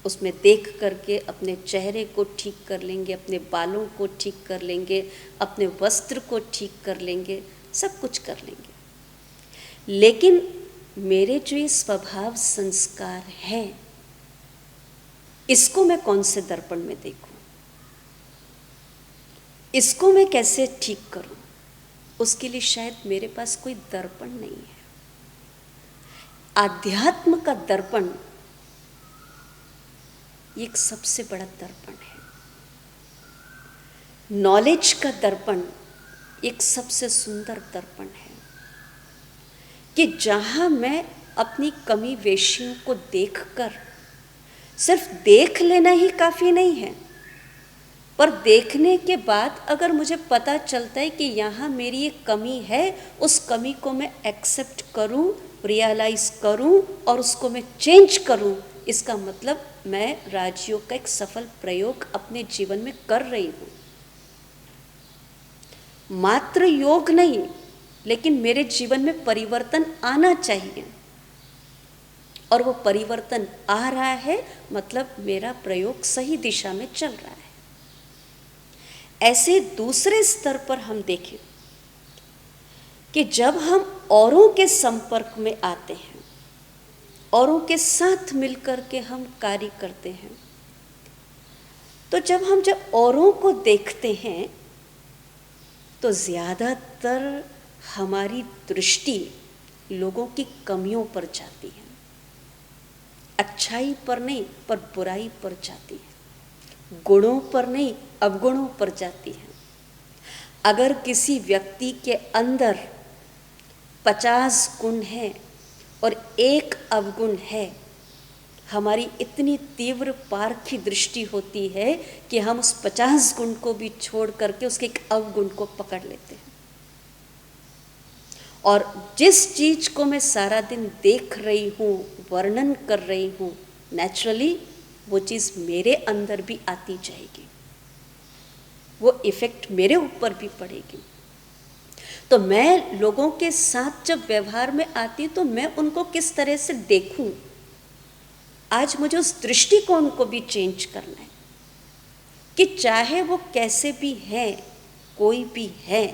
उसमें देख करके अपने चेहरे को ठीक कर लेंगे, अपने बालों को ठीक कर लेंगे, अपने वस्त्र को ठीक कर लेंगे, सब कुछ कर लेंगे। लेकिन मेरे जो ये स्वभाव संस्कार हैं, इसको मैं कौन से दर्पण में देखूं, इसको मैं कैसे ठीक करूं, उसके लिए शायद मेरे पास कोई दर्पण नहीं है। आध्यात्म का दर्पण ये एक सबसे बड़ा दर्पण है। नॉलेज का दर्पण एक सबसे सुंदर दर्पण है कि जहां मैं अपनी कमी वेशियों को देखकर, सिर्फ देख लेना ही काफ़ी नहीं है, पर देखने के बाद अगर मुझे पता चलता है कि यहाँ मेरी एक कमी है, उस कमी को मैं एक्सेप्ट करूँ, रियलाइज़ करूँ और उसको मैं चेंज करूँ, इसका मतलब मैं राजयोग का एक सफल प्रयोग अपने जीवन में कर रही हूँ। मात्र योग नहीं, लेकिन मेरे जीवन में परिवर्तन आना चाहिए, और वो परिवर्तन आ रहा है, मतलब मेरा प्रयोग सही दिशा में चल रहा है। ऐसे दूसरे स्तर पर हम देखें कि जब हम औरों के संपर्क में आते हैं, औरों के साथ मिलकर के हम कार्य करते हैं, तो जब औरों को देखते हैं तो ज़्यादातर हमारी दृष्टि लोगों की कमियों पर जाती है, अच्छाई पर नहीं पर बुराई पर जाती है, गुणों पर नहीं अवगुणों पर जाती है। अगर किसी व्यक्ति के अंदर 50 गुण है और 1 अवगुण है, हमारी इतनी तीव्र पारखी दृष्टि होती है कि हम उस 50 गुण को भी छोड़ करके उसके एक अवगुण को पकड़ लेते हैं। और जिस चीज को मैं सारा दिन देख रही हूँ, वर्णन कर रही हूँ, नेचुरली वो चीज़ मेरे अंदर भी आती जाएगी, वो इफ़ेक्ट मेरे ऊपर भी पड़ेगी। तो मैं लोगों के साथ जब व्यवहार में आती तो मैं उनको किस तरह से देखूं, आज मुझे उस दृष्टिकोण को भी चेंज करना है कि चाहे वो कैसे भी हैं, कोई भी है,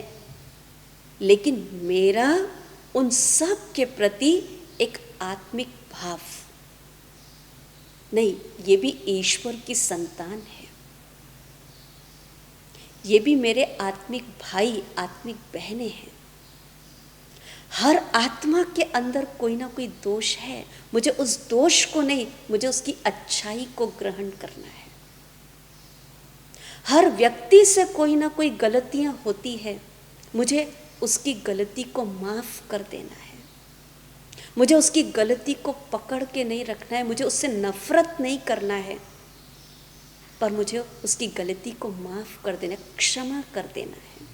लेकिन मेरा उन सब के प्रति एक आत्मिक भाव नहीं, ये भी ईश्वर की संतान है, ये भी मेरे आत्मिक भाई आत्मिक बहनें हैं। हर आत्मा के अंदर कोई ना कोई दोष है, मुझे उस दोष को नहीं, मुझे उसकी अच्छाई को ग्रहण करना है। हर व्यक्ति से कोई ना कोई गलतियां होती है, मुझे उसकी गलती को माफ कर देना है, मुझे उसकी गलती को पकड़ के नहीं रखना है, मुझे उससे नफरत नहीं करना है, पर मुझे उसकी गलती को माफ कर देना, क्षमा कर देना है।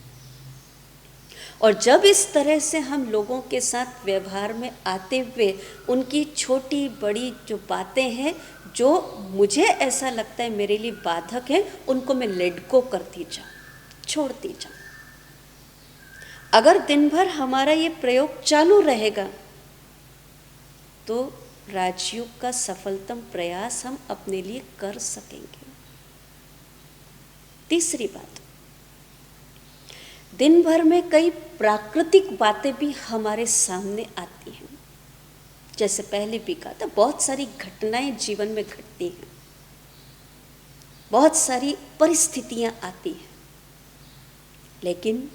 और जब इस तरह से हम लोगों के साथ व्यवहार में आते हुए उनकी छोटी बड़ी जो बातें हैं, जो मुझे ऐसा लगता है मेरे लिए बाधक है, उनको मैं लेट गो करती जाऊँ, छोड़ती जाऊँ। अगर दिन भर हमारा ये प्रयोग चालू रहेगा तो राजयोग का सफलतम प्रयास हम अपने लिए कर सकेंगे। तीसरी बात, दिन भर में कई प्राकृतिक बातें भी हमारे सामने आती हैं। जैसे पहले भी कहा था, बहुत सारी घटनाएं जीवन में घटती हैं, बहुत सारी परिस्थितियां आती हैं, लेकिन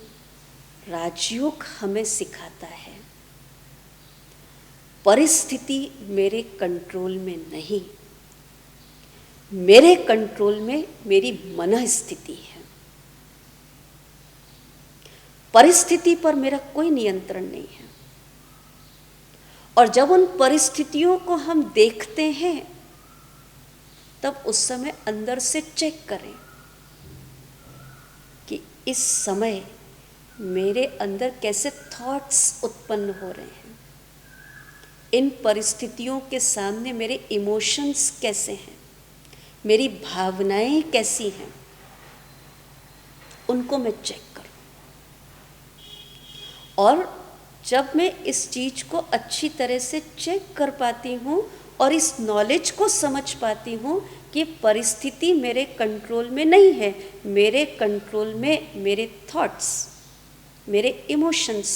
राजयोग हमें सिखाता है परिस्थिति मेरे कंट्रोल में नहीं, मेरे कंट्रोल में मेरी मन स्थिति है। परिस्थिति पर मेरा कोई नियंत्रण नहीं है। और जब उन परिस्थितियों को हम देखते हैं तब उस समय अंदर से चेक करें कि इस समय मेरे अंदर कैसे थॉट्स उत्पन्न हो रहे हैं, इन परिस्थितियों के सामने मेरे इमोशंस कैसे हैं, मेरी भावनाएं कैसी हैं, उनको मैं चेक करूं। और जब मैं इस चीज को अच्छी तरह से चेक कर पाती हूँ और इस नॉलेज को समझ पाती हूँ कि परिस्थिति मेरे कंट्रोल में नहीं है, मेरे कंट्रोल में मेरे थॉट्स, मेरे इमोशंस,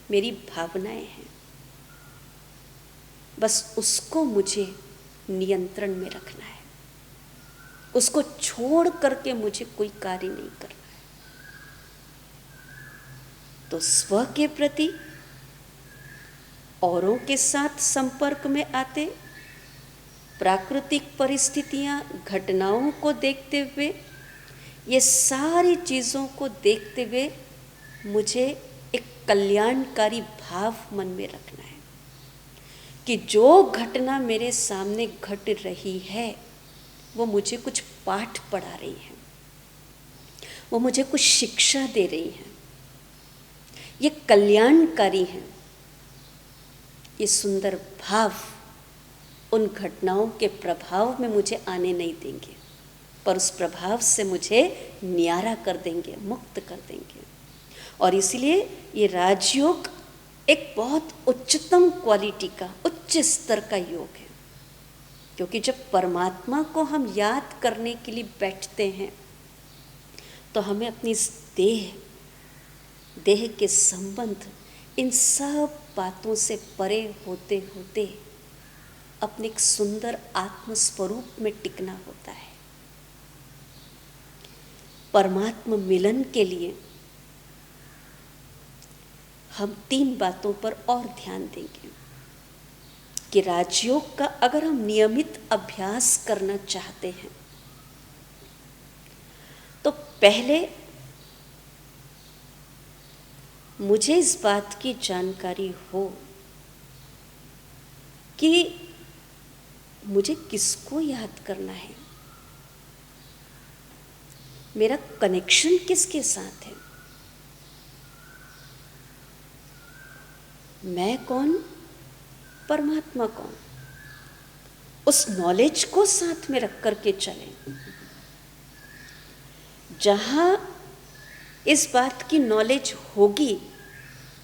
मेरी भावनाएं हैं, बस उसको मुझे नियंत्रण में रखना है, उसको छोड़ करके मुझे कोई कार्य नहीं करना है। तो स्व के प्रति, औरों के साथ संपर्क में आते, प्राकृतिक परिस्थितियां, घटनाओं को देखते हुए, ये सारी चीज़ों को देखते हुए मुझे एक कल्याणकारी भाव मन में रखना है कि जो घटना मेरे सामने घट रही है वो मुझे कुछ पाठ पढ़ा रही है, वो मुझे कुछ शिक्षा दे रही है, ये कल्याणकारी है। ये सुंदर भाव उन घटनाओं के प्रभाव में मुझे आने नहीं देंगे, पर उस प्रभाव से मुझे न्यारा कर देंगे, मुक्त कर देंगे। और इसलिए ये राजयोग एक बहुत उच्चतम क्वालिटी का, उच्च स्तर का योग है, क्योंकि जब परमात्मा को हम याद करने के लिए बैठते हैं तो हमें अपनी देह के संबंध, इन सब बातों से परे होते होते अपने एक सुंदर आत्मस्वरूप में टिकना होता है। परमात्मा मिलन के लिए हम 3 बातों पर और ध्यान देंगे कि राजयोग का अगर हम नियमित अभ्यास करना चाहते हैं तो पहले मुझे इस बात की जानकारी हो कि मुझे किसको याद करना है, मेरा कनेक्शन किसके साथ है, मैं कौन, परमात्मा कौन, उस नॉलेज को साथ में रख करके चलें। जहाँ इस बात की नॉलेज होगी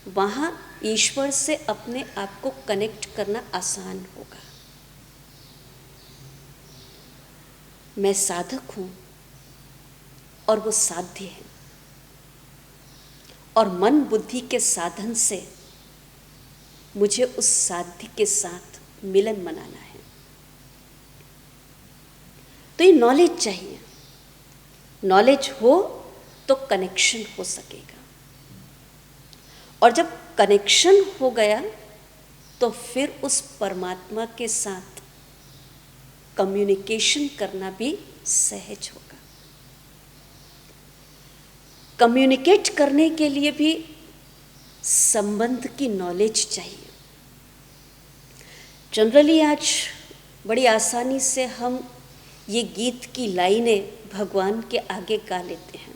वहाँ ईश्वर से अपने आप को कनेक्ट करना आसान होगा। मैं साधक हूँ और वो साध्य है, और मन बुद्धि के साधन से मुझे उस साध्य के साथ मिलन मनाना है। तो ये नॉलेज चाहिए। नॉलेज हो तो कनेक्शन हो सकेगा, और जब कनेक्शन हो गया तो फिर उस परमात्मा के साथ कम्युनिकेशन करना भी सहज होगा। कम्युनिकेट करने के लिए भी संबंध की नॉलेज चाहिए। जनरली आज बड़ी आसानी से हम ये गीत की लाइनें भगवान के आगे गा लेते हैं,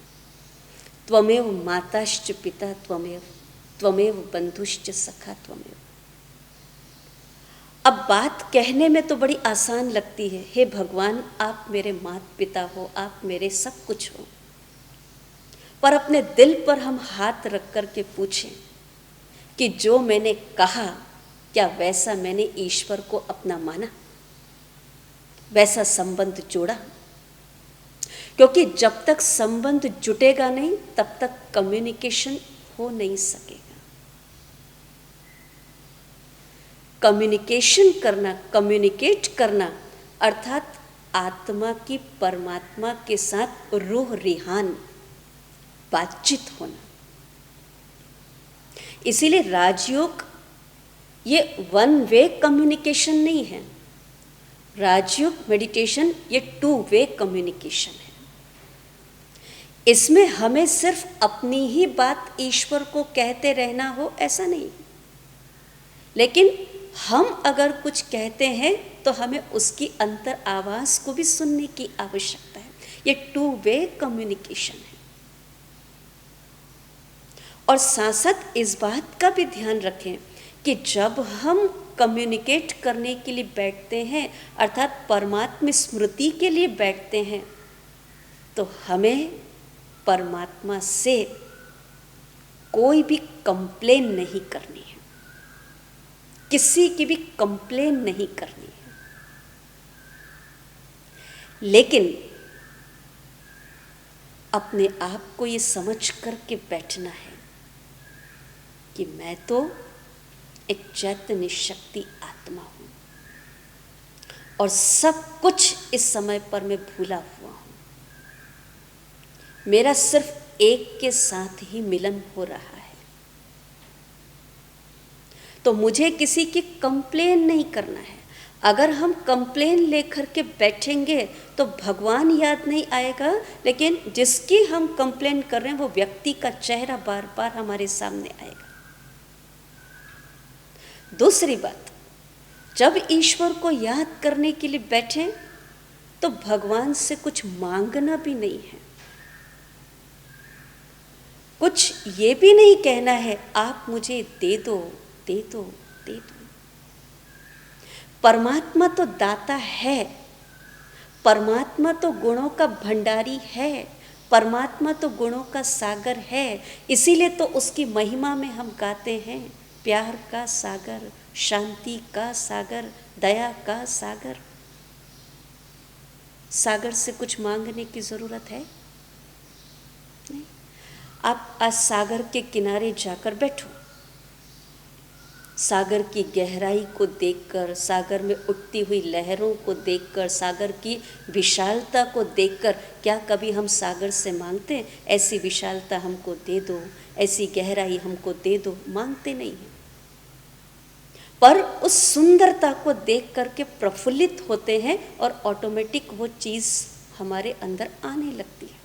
त्वमेव माताश्च पिता त्वमेव, त्वमेव बंधुश्च सखा त्वमेव। अब बात कहने में तो बड़ी आसान लगती है, हे भगवान आप मेरे माता पिता हो, आप मेरे सब कुछ हो। पर अपने दिल पर हम हाथ रख कर के पूछें कि जो मैंने कहा क्या वैसा मैंने ईश्वर को अपना माना, वैसा संबंध जोड़ा? क्योंकि जब तक संबंध जुटेगा नहीं तब तक कम्युनिकेशन हो नहीं सकेगा। कम्युनिकेशन करना, कम्युनिकेट करना अर्थात आत्मा की परमात्मा के साथ रूह रिहान बातचीत होना। इसीलिए राजयोग ये वन वे कम्युनिकेशन नहीं है। राजयोग मेडिटेशन ये 2 वे कम्युनिकेशन है। इसमें हमें सिर्फ अपनी ही बात ईश्वर को कहते रहना हो ऐसा नहीं, लेकिन हम अगर कुछ कहते हैं तो हमें उसकी अंतर आवाज को भी सुनने की आवश्यकता है। ये 2 वे कम्युनिकेशन है। और साथ साथ इस बात का भी ध्यान रखें कि जब हम कम्युनिकेट करने के लिए बैठते हैं अर्थात परमात्मा स्मृति के लिए बैठते हैं, तो हमें परमात्मा से कोई भी कंप्लेन नहीं करनी है, किसी की भी कंप्लेन नहीं करनी है। लेकिन अपने आप को ये समझ करके बैठना है कि मैं तो एक चैतन्य शक्ति आत्मा हूं और सब कुछ इस समय पर मैं भूला हुआ हूं। मेरा सिर्फ एक के साथ ही मिलन हो रहा है, तो मुझे किसी की कंप्लेन नहीं करना है। अगर हम कंप्लेन लेकर के बैठेंगे तो भगवान याद नहीं आएगा, लेकिन जिसकी हम कंप्लेन कर रहे हैं वो व्यक्ति का चेहरा बार बार हमारे सामने आएगा। दूसरी बात, जब ईश्वर को याद करने के लिए बैठें तो भगवान से कुछ मांगना भी नहीं है, कुछ ये भी नहीं कहना है आप मुझे दे दो दे दो दे दो। परमात्मा तो दाता है, परमात्मा तो गुणों का भंडारी है, परमात्मा तो गुणों का सागर है। इसीलिए तो उसकी महिमा में हम गाते हैं, प्यार का सागर, शांति का सागर, दया का सागर। सागर से कुछ मांगने की जरूरत है नहीं। आप आज सागर के किनारे जाकर बैठो, सागर की गहराई को देखकर, सागर में उठती हुई लहरों को देखकर, सागर की विशालता को देखकर, क्या कभी हम सागर से मांगते हैं ऐसी विशालता हमको दे दो, ऐसी गहराई हमको दे दो? मांगते नहीं हैं, पर उस सुंदरता को देख करके प्रफुल्लित होते हैं और ऑटोमेटिक वो चीज़ हमारे अंदर आने लगती है।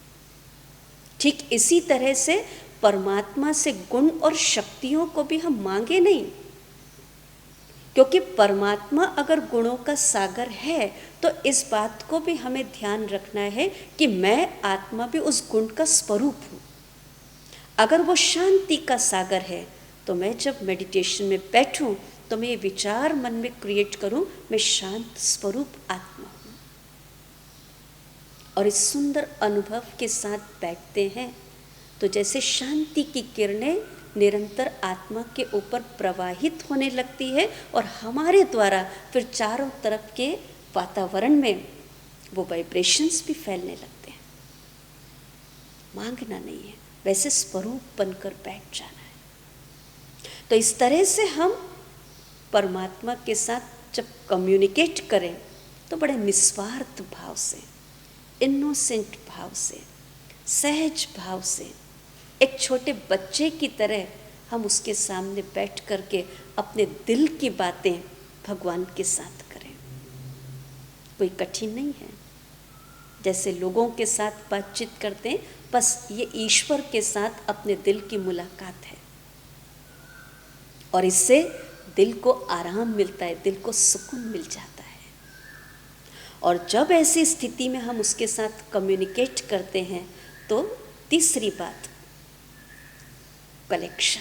ठीक इसी तरह से परमात्मा से गुण और शक्तियों को भी हम मांगे नहीं, क्योंकि परमात्मा अगर गुणों का सागर है तो इस बात को भी हमें ध्यान रखना है कि मैं आत्मा भी उस गुण का स्वरूप हूँ। अगर वो शांति का सागर है तो मैं जब मेडिटेशन में बैठूं तो मैं ये विचार मन में क्रिएट करूं, मैं शांत स्वरूप आत्मा हूं। और इस सुंदर अनुभव के साथ बैठते हैं तो जैसे शांति की किरणें निरंतर आत्मा के ऊपर प्रवाहित होने लगती है और हमारे द्वारा फिर चारों तरफ के वातावरण में वो वाइब्रेशंस भी फैलने लगते हैं। मांगना नहीं है, वैसे स्वरूप बनकर बैठ जाना है। तो इस तरह से हम परमात्मा के साथ जब कम्युनिकेट करें तो बड़े निस्वार्थ भाव से, इनोसेंट भाव से, सहज भाव से, एक छोटे बच्चे की तरह हम उसके सामने बैठ करके अपने दिल की बातें भगवान के साथ करें। कोई कठिन नहीं है। जैसे लोगों के साथ बातचीत करते हैं, बस ये ईश्वर के साथ अपने दिल की मुलाकात है और इससे दिल को आराम मिलता है, दिल को सुकून मिल जाता है। और जब ऐसी स्थिति में हम उसके साथ कम्युनिकेट करते हैं तो तीसरी बात, कनेक्शन,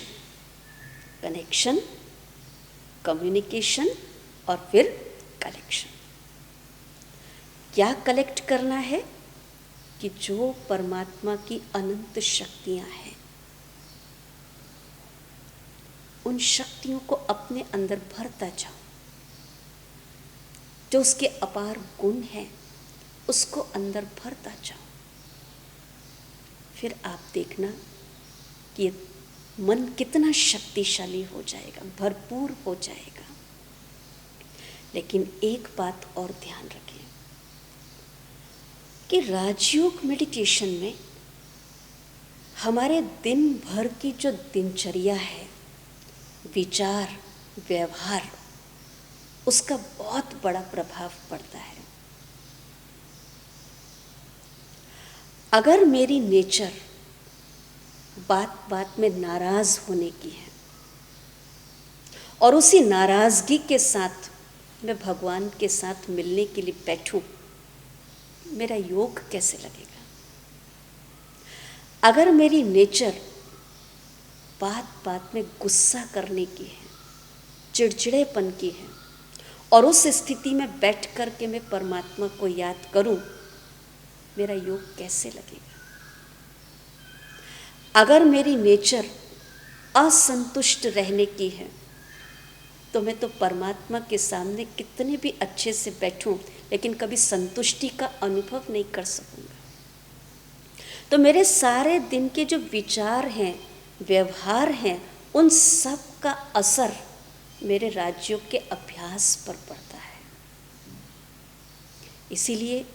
कम्युनिकेशन और फिर कलेक्शन। क्या कलेक्ट करना है कि जो परमात्मा की अनंत शक्तियां हैं, उन शक्तियों को अपने अंदर भरता जाओ। जो उसके अपार गुण हैं उसको अंदर भरता जाओ। फिर आप देखना कि ये मन कितना शक्तिशाली हो जाएगा, भरपूर हो जाएगा। लेकिन एक बात और ध्यान रखें कि राजयोग मेडिटेशन में हमारे दिन भर की जो दिनचर्या है, विचार, व्यवहार, उसका बहुत बड़ा प्रभाव पड़ता है। अगर मेरी नेचर बात बात में नाराज होने की है और उसी नाराजगी के साथ मैं भगवान के साथ मिलने के लिए बैठूं, मेरा योग कैसे लगेगा? अगर मेरी नेचर बात बात में गुस्सा करने की है, चिड़चिड़ेपन की है और उस स्थिति में बैठ कर के मैं परमात्मा को याद करूं, मेरा योग कैसे लगेगा? अगर मेरी नेचर असंतुष्ट रहने की है तो मैं तो परमात्मा के सामने कितने भी अच्छे से बैठूं लेकिन कभी संतुष्टि का अनुभव नहीं कर सकूंगा। तो मेरे सारे दिन के जो विचार हैं, व्यवहार हैं, उन सब का असर मेरे राजयोग के अभ्यास पर पड़ता है। इसीलिए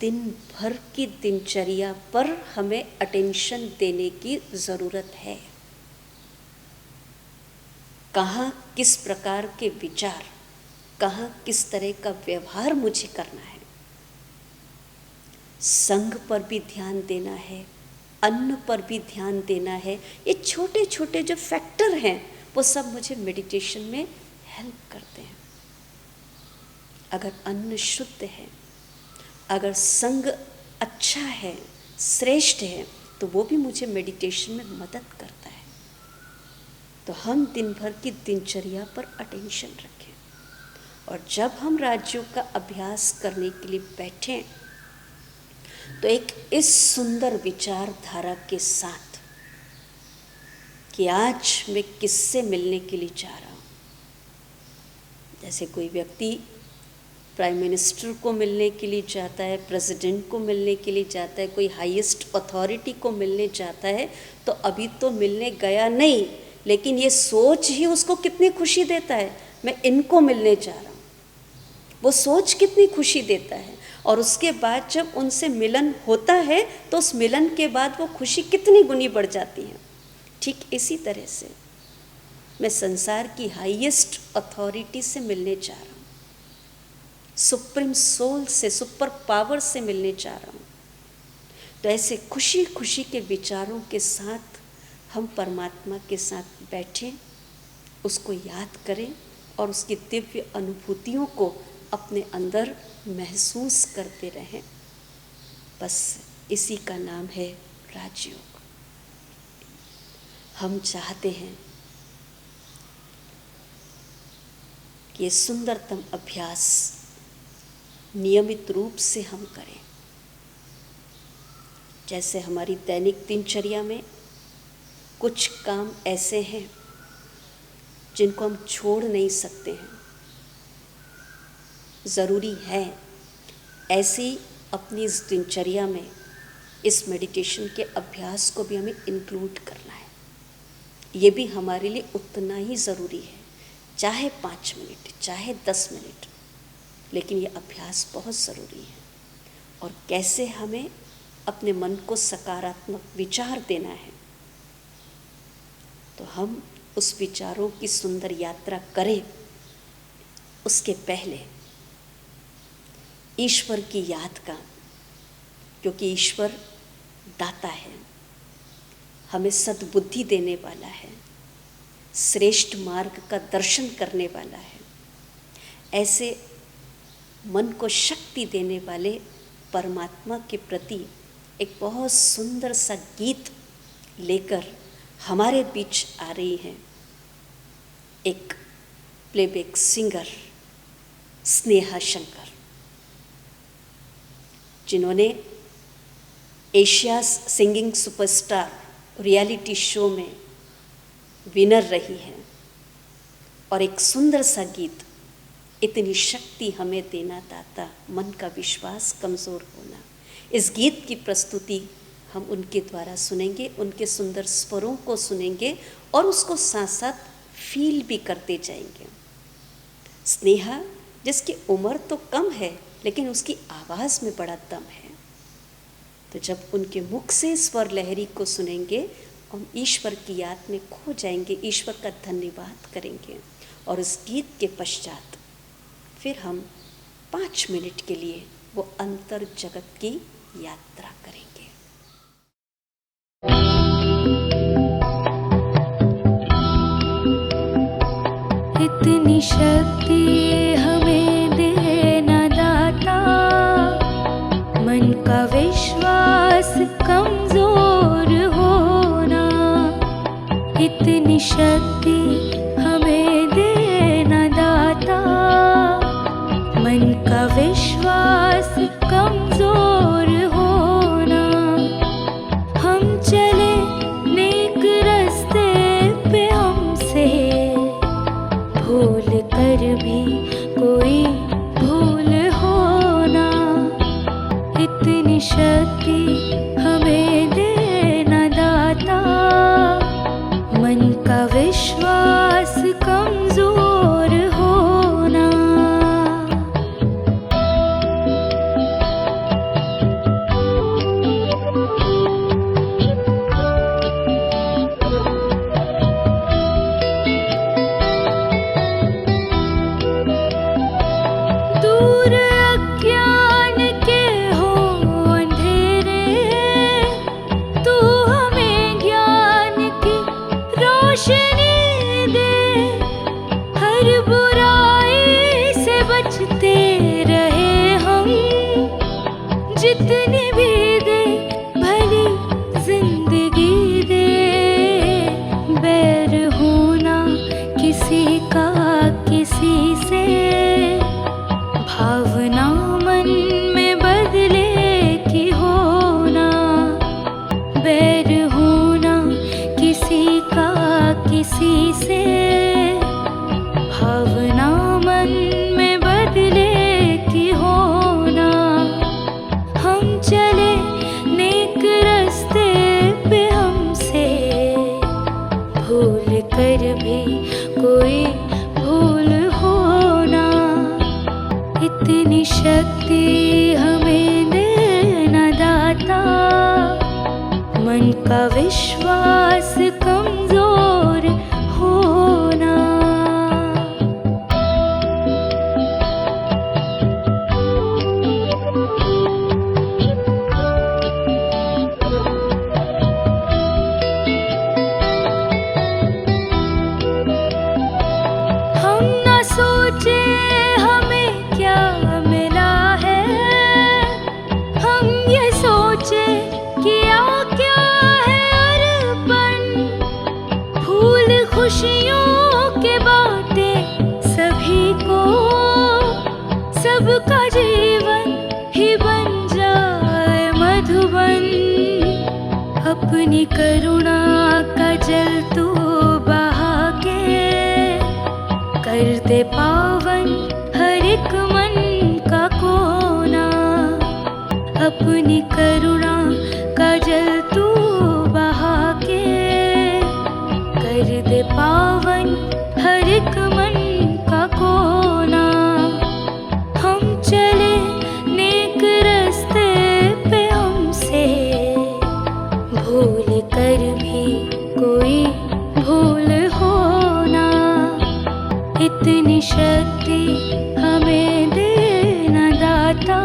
दिन भर की दिनचर्या पर हमें अटेंशन देने की ज़रूरत है। कहाँ किस प्रकार के विचार, कहाँ किस तरह का व्यवहार मुझे करना है। संग पर भी ध्यान देना है, अन्न पर भी ध्यान देना है। ये छोटे छोटे जो फैक्टर हैं वो सब मुझे मेडिटेशन में हेल्प करते हैं। अगर अन्न शुद्ध है, अगर संग अच्छा है, श्रेष्ठ है, तो वो भी मुझे मेडिटेशन में मदद करता है। तो हम दिन भर की दिनचर्या पर अटेंशन रखें और जब हम राजयोग का अभ्यास करने के लिए बैठें तो एक इस सुंदर विचारधारा के साथ कि आज मैं किससे मिलने के लिए जा रहा हूँ। जैसे कोई व्यक्ति प्राइम मिनिस्टर को मिलने के लिए जाता है, प्रेसिडेंट को मिलने के लिए जाता है, कोई हाईएस्ट अथॉरिटी को मिलने जाता है, तो अभी तो मिलने गया नहीं, लेकिन ये सोच ही उसको कितनी खुशी देता है, मैं इनको मिलने जा रहा हूँ। वो सोच कितनी खुशी देता है और उसके बाद जब उनसे मिलन होता है तो उस मिलन के बाद वो खुशी कितनी गुनी बढ़ जाती है। ठीक इसी तरह से मैं संसार की हाईएस्ट अथॉरिटी से मिलने जा रहा हूँ, सुप्रीम सोल से, सुपर पावर से मिलने जा रहा हूँ। तो ऐसे खुशी खुशी के विचारों के साथ हम परमात्मा के साथ बैठें, उसको याद करें और उसकी दिव्य अनुभूतियों को अपने अंदर महसूस करते रहें। बस इसी का नाम है राजयोग। हम चाहते हैं कि ये सुंदरतम अभ्यास नियमित रूप से हम करें। जैसे हमारी दैनिक दिनचर्या में कुछ काम ऐसे हैं जिनको हम छोड़ नहीं सकते हैं, ज़रूरी है। ऐसी अपनी इस दिनचर्या में इस मेडिटेशन के अभ्यास को भी हमें इंक्लूड करना है। ये भी हमारे लिए उतना ही ज़रूरी है, चाहे 5 मिनट चाहे 10 मिनट, लेकिन ये अभ्यास बहुत ज़रूरी है। और कैसे हमें अपने मन को सकारात्मक विचार देना है, तो हम उस विचारों की सुंदर यात्रा करें उसके पहले ईश्वर की याद का, क्योंकि ईश्वर दाता है, हमें सद्बुद्धि देने वाला है, श्रेष्ठ मार्ग का दर्शन करने वाला है। ऐसे मन को शक्ति देने वाले परमात्मा के प्रति एक बहुत सुंदर सा गीत लेकर हमारे बीच आ रही हैं एक प्लेबैक सिंगर स्नेहा शंकर, जिन्होंने Asia singing superstar reality show में विनर रही है। और एक सुंदर सा गीत, इतनी शक्ति हमें देना दाता, मन का विश्वास कमज़ोर होना। इस गीत की प्रस्तुति हम उनके द्वारा सुनेंगे, उनके सुंदर स्वरों को सुनेंगे और उसको साथ साथ फील भी करते जाएंगे। स्नेहा, जिसकी उम्र तो कम है लेकिन उसकी आवाज़ में बड़ा दम है, तो जब उनके मुख से स्वर लहरी को सुनेंगे हम ईश्वर की याद में खो जाएंगे, ईश्वर का धन्यवाद करेंगे। और उस गीत के पश्चात फिर हम 5 मिनट के लिए वो अंतर जगत की यात्रा करेंगे। इतनी शक्ति हमें देना दाता, मन का विश्वास कमजोर होना। इतनी शक्ति हमें देना दाता, मन का विश्वास कमजोर होना। हम चले नेक रास्ते पे, हमसे भूल कर भी कोई भूल होना। इतनी शक्ति हमें देना दाता, मन का विश्वास कमजोर होना। दूर अज्ञान के हो अंधेरे, तू हमें ज्ञान की रोशनी दे। हर बुराई से बचते रहे हम, जितनी भी दे भली जिंदगी दे। बैर होना किसी का किसी से, भावना मन में बदले की होना। बैर होना किसी का किसी से, भावना मन में बदले की होना। हम चले नेक रास्ते पे, हमसे भूल कर भी कोई भूल होना। इतनी शक्ति हमें देना दाता, मन का विश्वास कमजोर होना। हम न सोचे हमें क्या मिला है, हम ये सोचे किया क्या है अर्पण। फूल खुशियों के बाटे सभी को, सबका जीवन ही बन जाए मधुबन। अपनी करुणा का जल तू बहा के, कर दे पावन हर एक मन का कोना। अपनी करुणा भूल कर भी कोई भूल होना, इतनी शक्ति हमें देना दाता।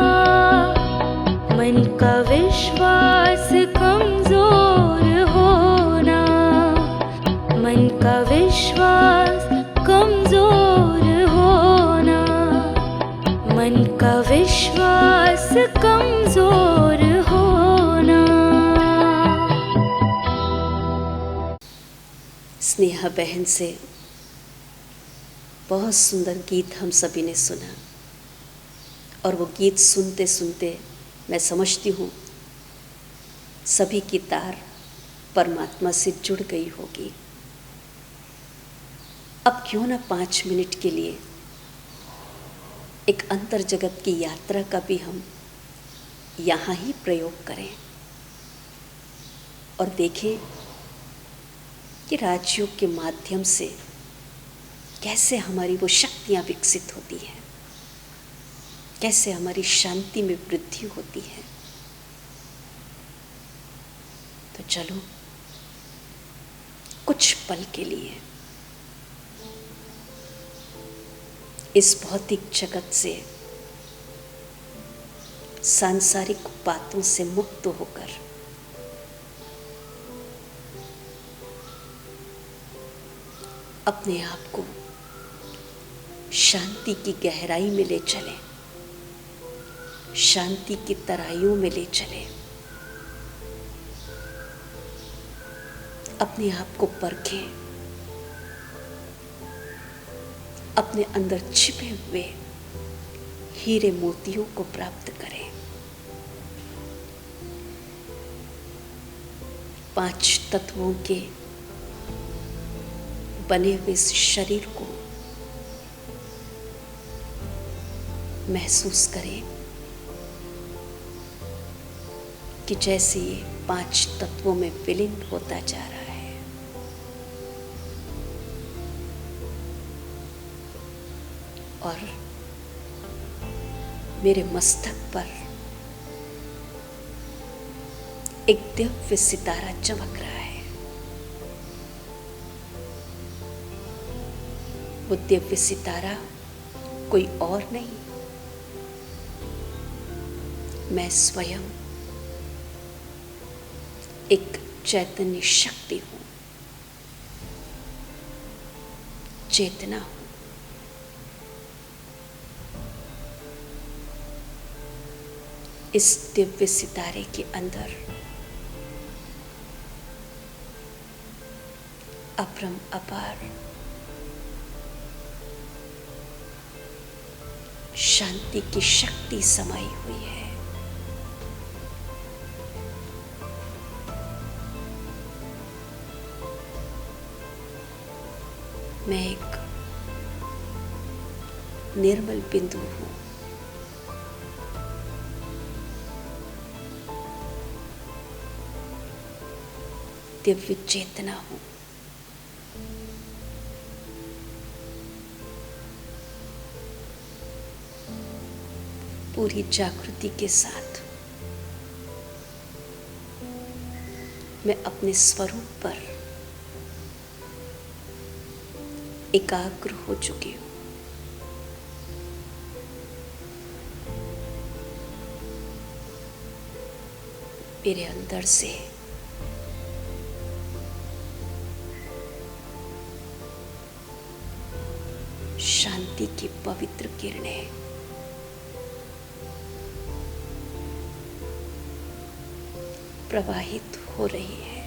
मन का विश्वास कमजोर होना, मन का विश्वास कमजोर होना, मन का विश्वास कमजोर होना। स्नेहा बहन से बहुत सुंदर गीत हम सभी ने सुना, और वो गीत सुनते सुनते मैं समझती हूँ सभी की तार परमात्मा से जुड़ गई होगी। अब क्यों ना 5 मिनट के लिए एक अंतर जगत की यात्रा का भी हम यहाँ ही प्रयोग करें और देखें कि राजयोग के माध्यम से कैसे हमारी वो शक्तियाँ विकसित होती हैं, कैसे हमारी शांति में वृद्धि होती है। तो चलो कुछ पल के लिए इस भौतिक जगत से, सांसारिक बातों से मुक्त होकर अपने आप को शांति की गहराई में ले चलें, शांति की तराइयों में ले चलें, अपने आप को परखें, अपने अंदर छिपे हुए हीरे मोतियों को प्राप्त करें। 5 तत्वों के बने हुए इस शरीर को महसूस करें कि जैसे ये 5 तत्वों में विलीन होता जा रहा है। और मेरे मस्तक पर एक दिव्य सितारा चमक रहा है। वो दिव्य सितारा कोई और नहीं, मैं स्वयं एक चैतन्य शक्ति हूं, चेतना हूं। इस दिव्य सितारे के अंदर अपरम अपार शांति की शक्ति समाई हुई है। मैं एक निर्मल बिंदु हूं, दिव्य चेतना हूं। पूरी जागृति के साथ मैं अपने स्वरूप पर एकाग्र हो चुकी हूं। मेरे अंदर से शांति की पवित्र किरणें प्रवाहित हो रही है।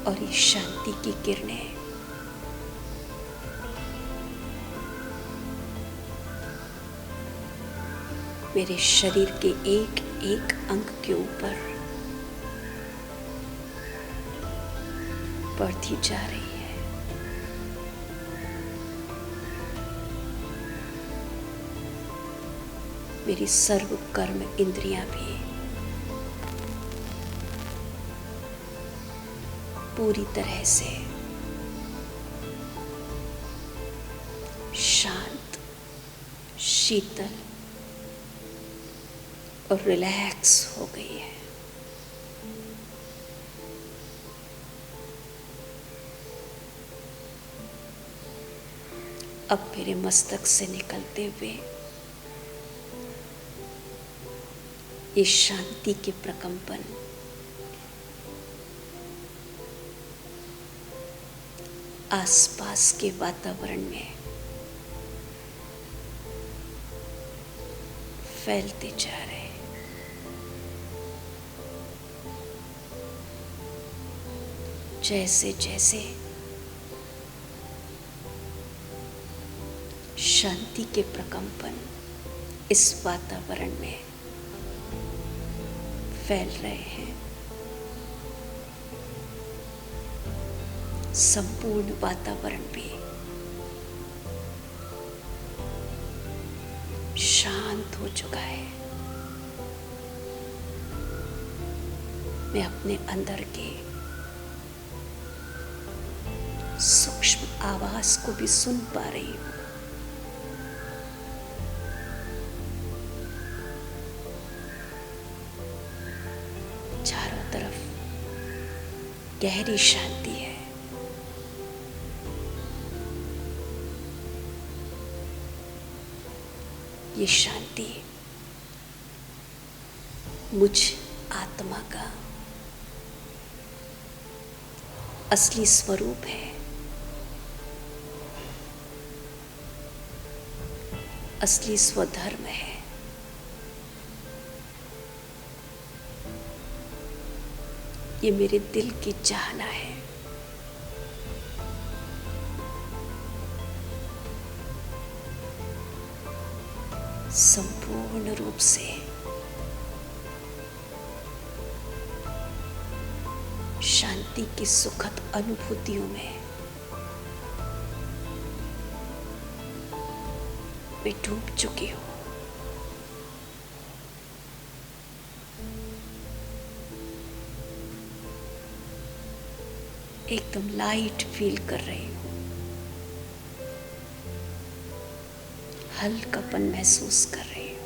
और ये शांति की किरणें मेरे शरीर के एक एक अंग के ऊपर बढ़ती जा रही है। मेरी सर्व कर्म इंद्रियां भी पूरी तरह से शांत, शीतल और रिलैक्स हो गई है। अब मेरे मस्तक से निकलते हुए ये शांति के प्रकंपन आसपास के वातावरण में फैलते जा रहे हैं। जैसे जैसे शांति के प्रकंपन इस वातावरण में फैल रहे हैं, संपूर्ण वातावरण भी शांत हो चुका है। मैं अपने अंदर के सूक्ष्म आवाज को भी सुन पा रही हूँ। चारों तरफ गहरी शांति है। ये शांति मुझ आत्मा का असली स्वरूप है, असली स्वधर्म है। ये मेरे दिल की चाहना है। संपूर्ण रूप से शांति की सुखद अनुभूतियों में मैं डूब चुकी हूँ। एकदम लाइट फील कर रही हूँ, हल्कापन महसूस कर रही हूँ।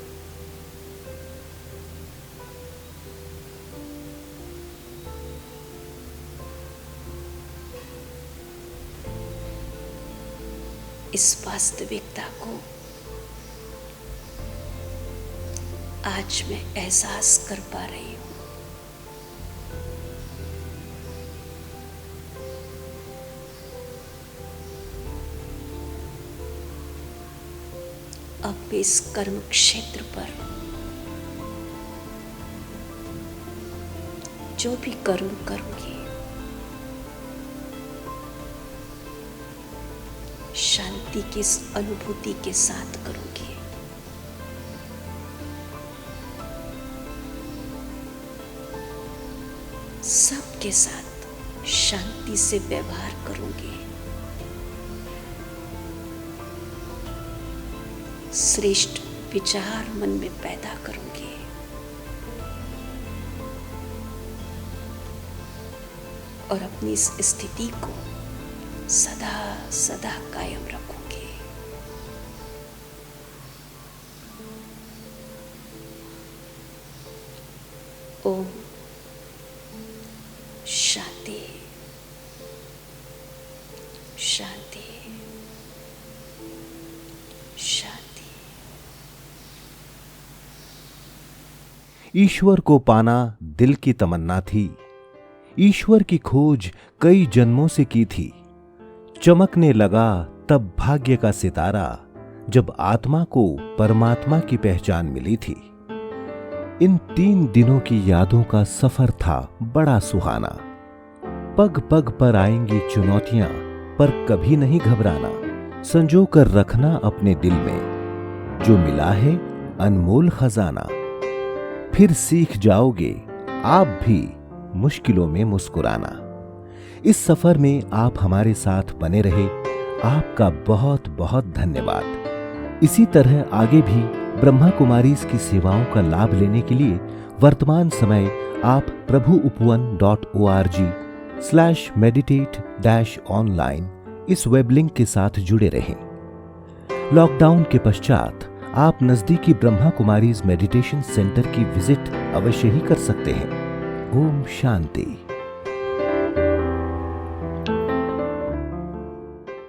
इस वास्तविकता को आज मैं एहसास कर पा रही हूँ। अब मैं इस कर्म क्षेत्र पर जो भी कर्म करूंगी, शांति की इस अनुभूति के साथ करूंगी। सबके साथ शांति से व्यवहार करूंगी। श्रेष्ठ विचार मन में पैदा करूंगी। और अपनी इस स्थिति को सदा सदा कायम रखूंगी। ओम शांति शांति शांति। ईश्वर को पाना दिल की तमन्ना थी। ईश्वर की खोज कई जन्मों से की थी। चमकने लगा तब भाग्य का सितारा, जब आत्मा को परमात्मा की पहचान मिली थी। इन 3 दिनों की यादों का सफर था बड़ा सुहाना। पग पग पर आएंगी चुनौतियां, पर कभी नहीं घबराना। संजो कर रखना अपने दिल में, जो मिला है अनमोल खजाना। फिर सीख जाओगे आप भी मुश्किलों में मुस्कुराना। इस सफर में आप हमारे साथ बने रहे, आपका बहुत बहुत धन्यवाद। इसी तरह आगे भी ब्रह्मा कुमारीज की सेवाओं का लाभ लेने के लिए वर्तमान समय आप prabhuupuvan.org/meditate-online इस वेब लिंक के साथ जुड़े रहें। लॉकडाउन के पश्चात आप नजदीकी ब्रह्मा कुमारीज मेडिटेशन सेंटर की विजिट अवश्य ही कर सकते हैं। ओम शांति।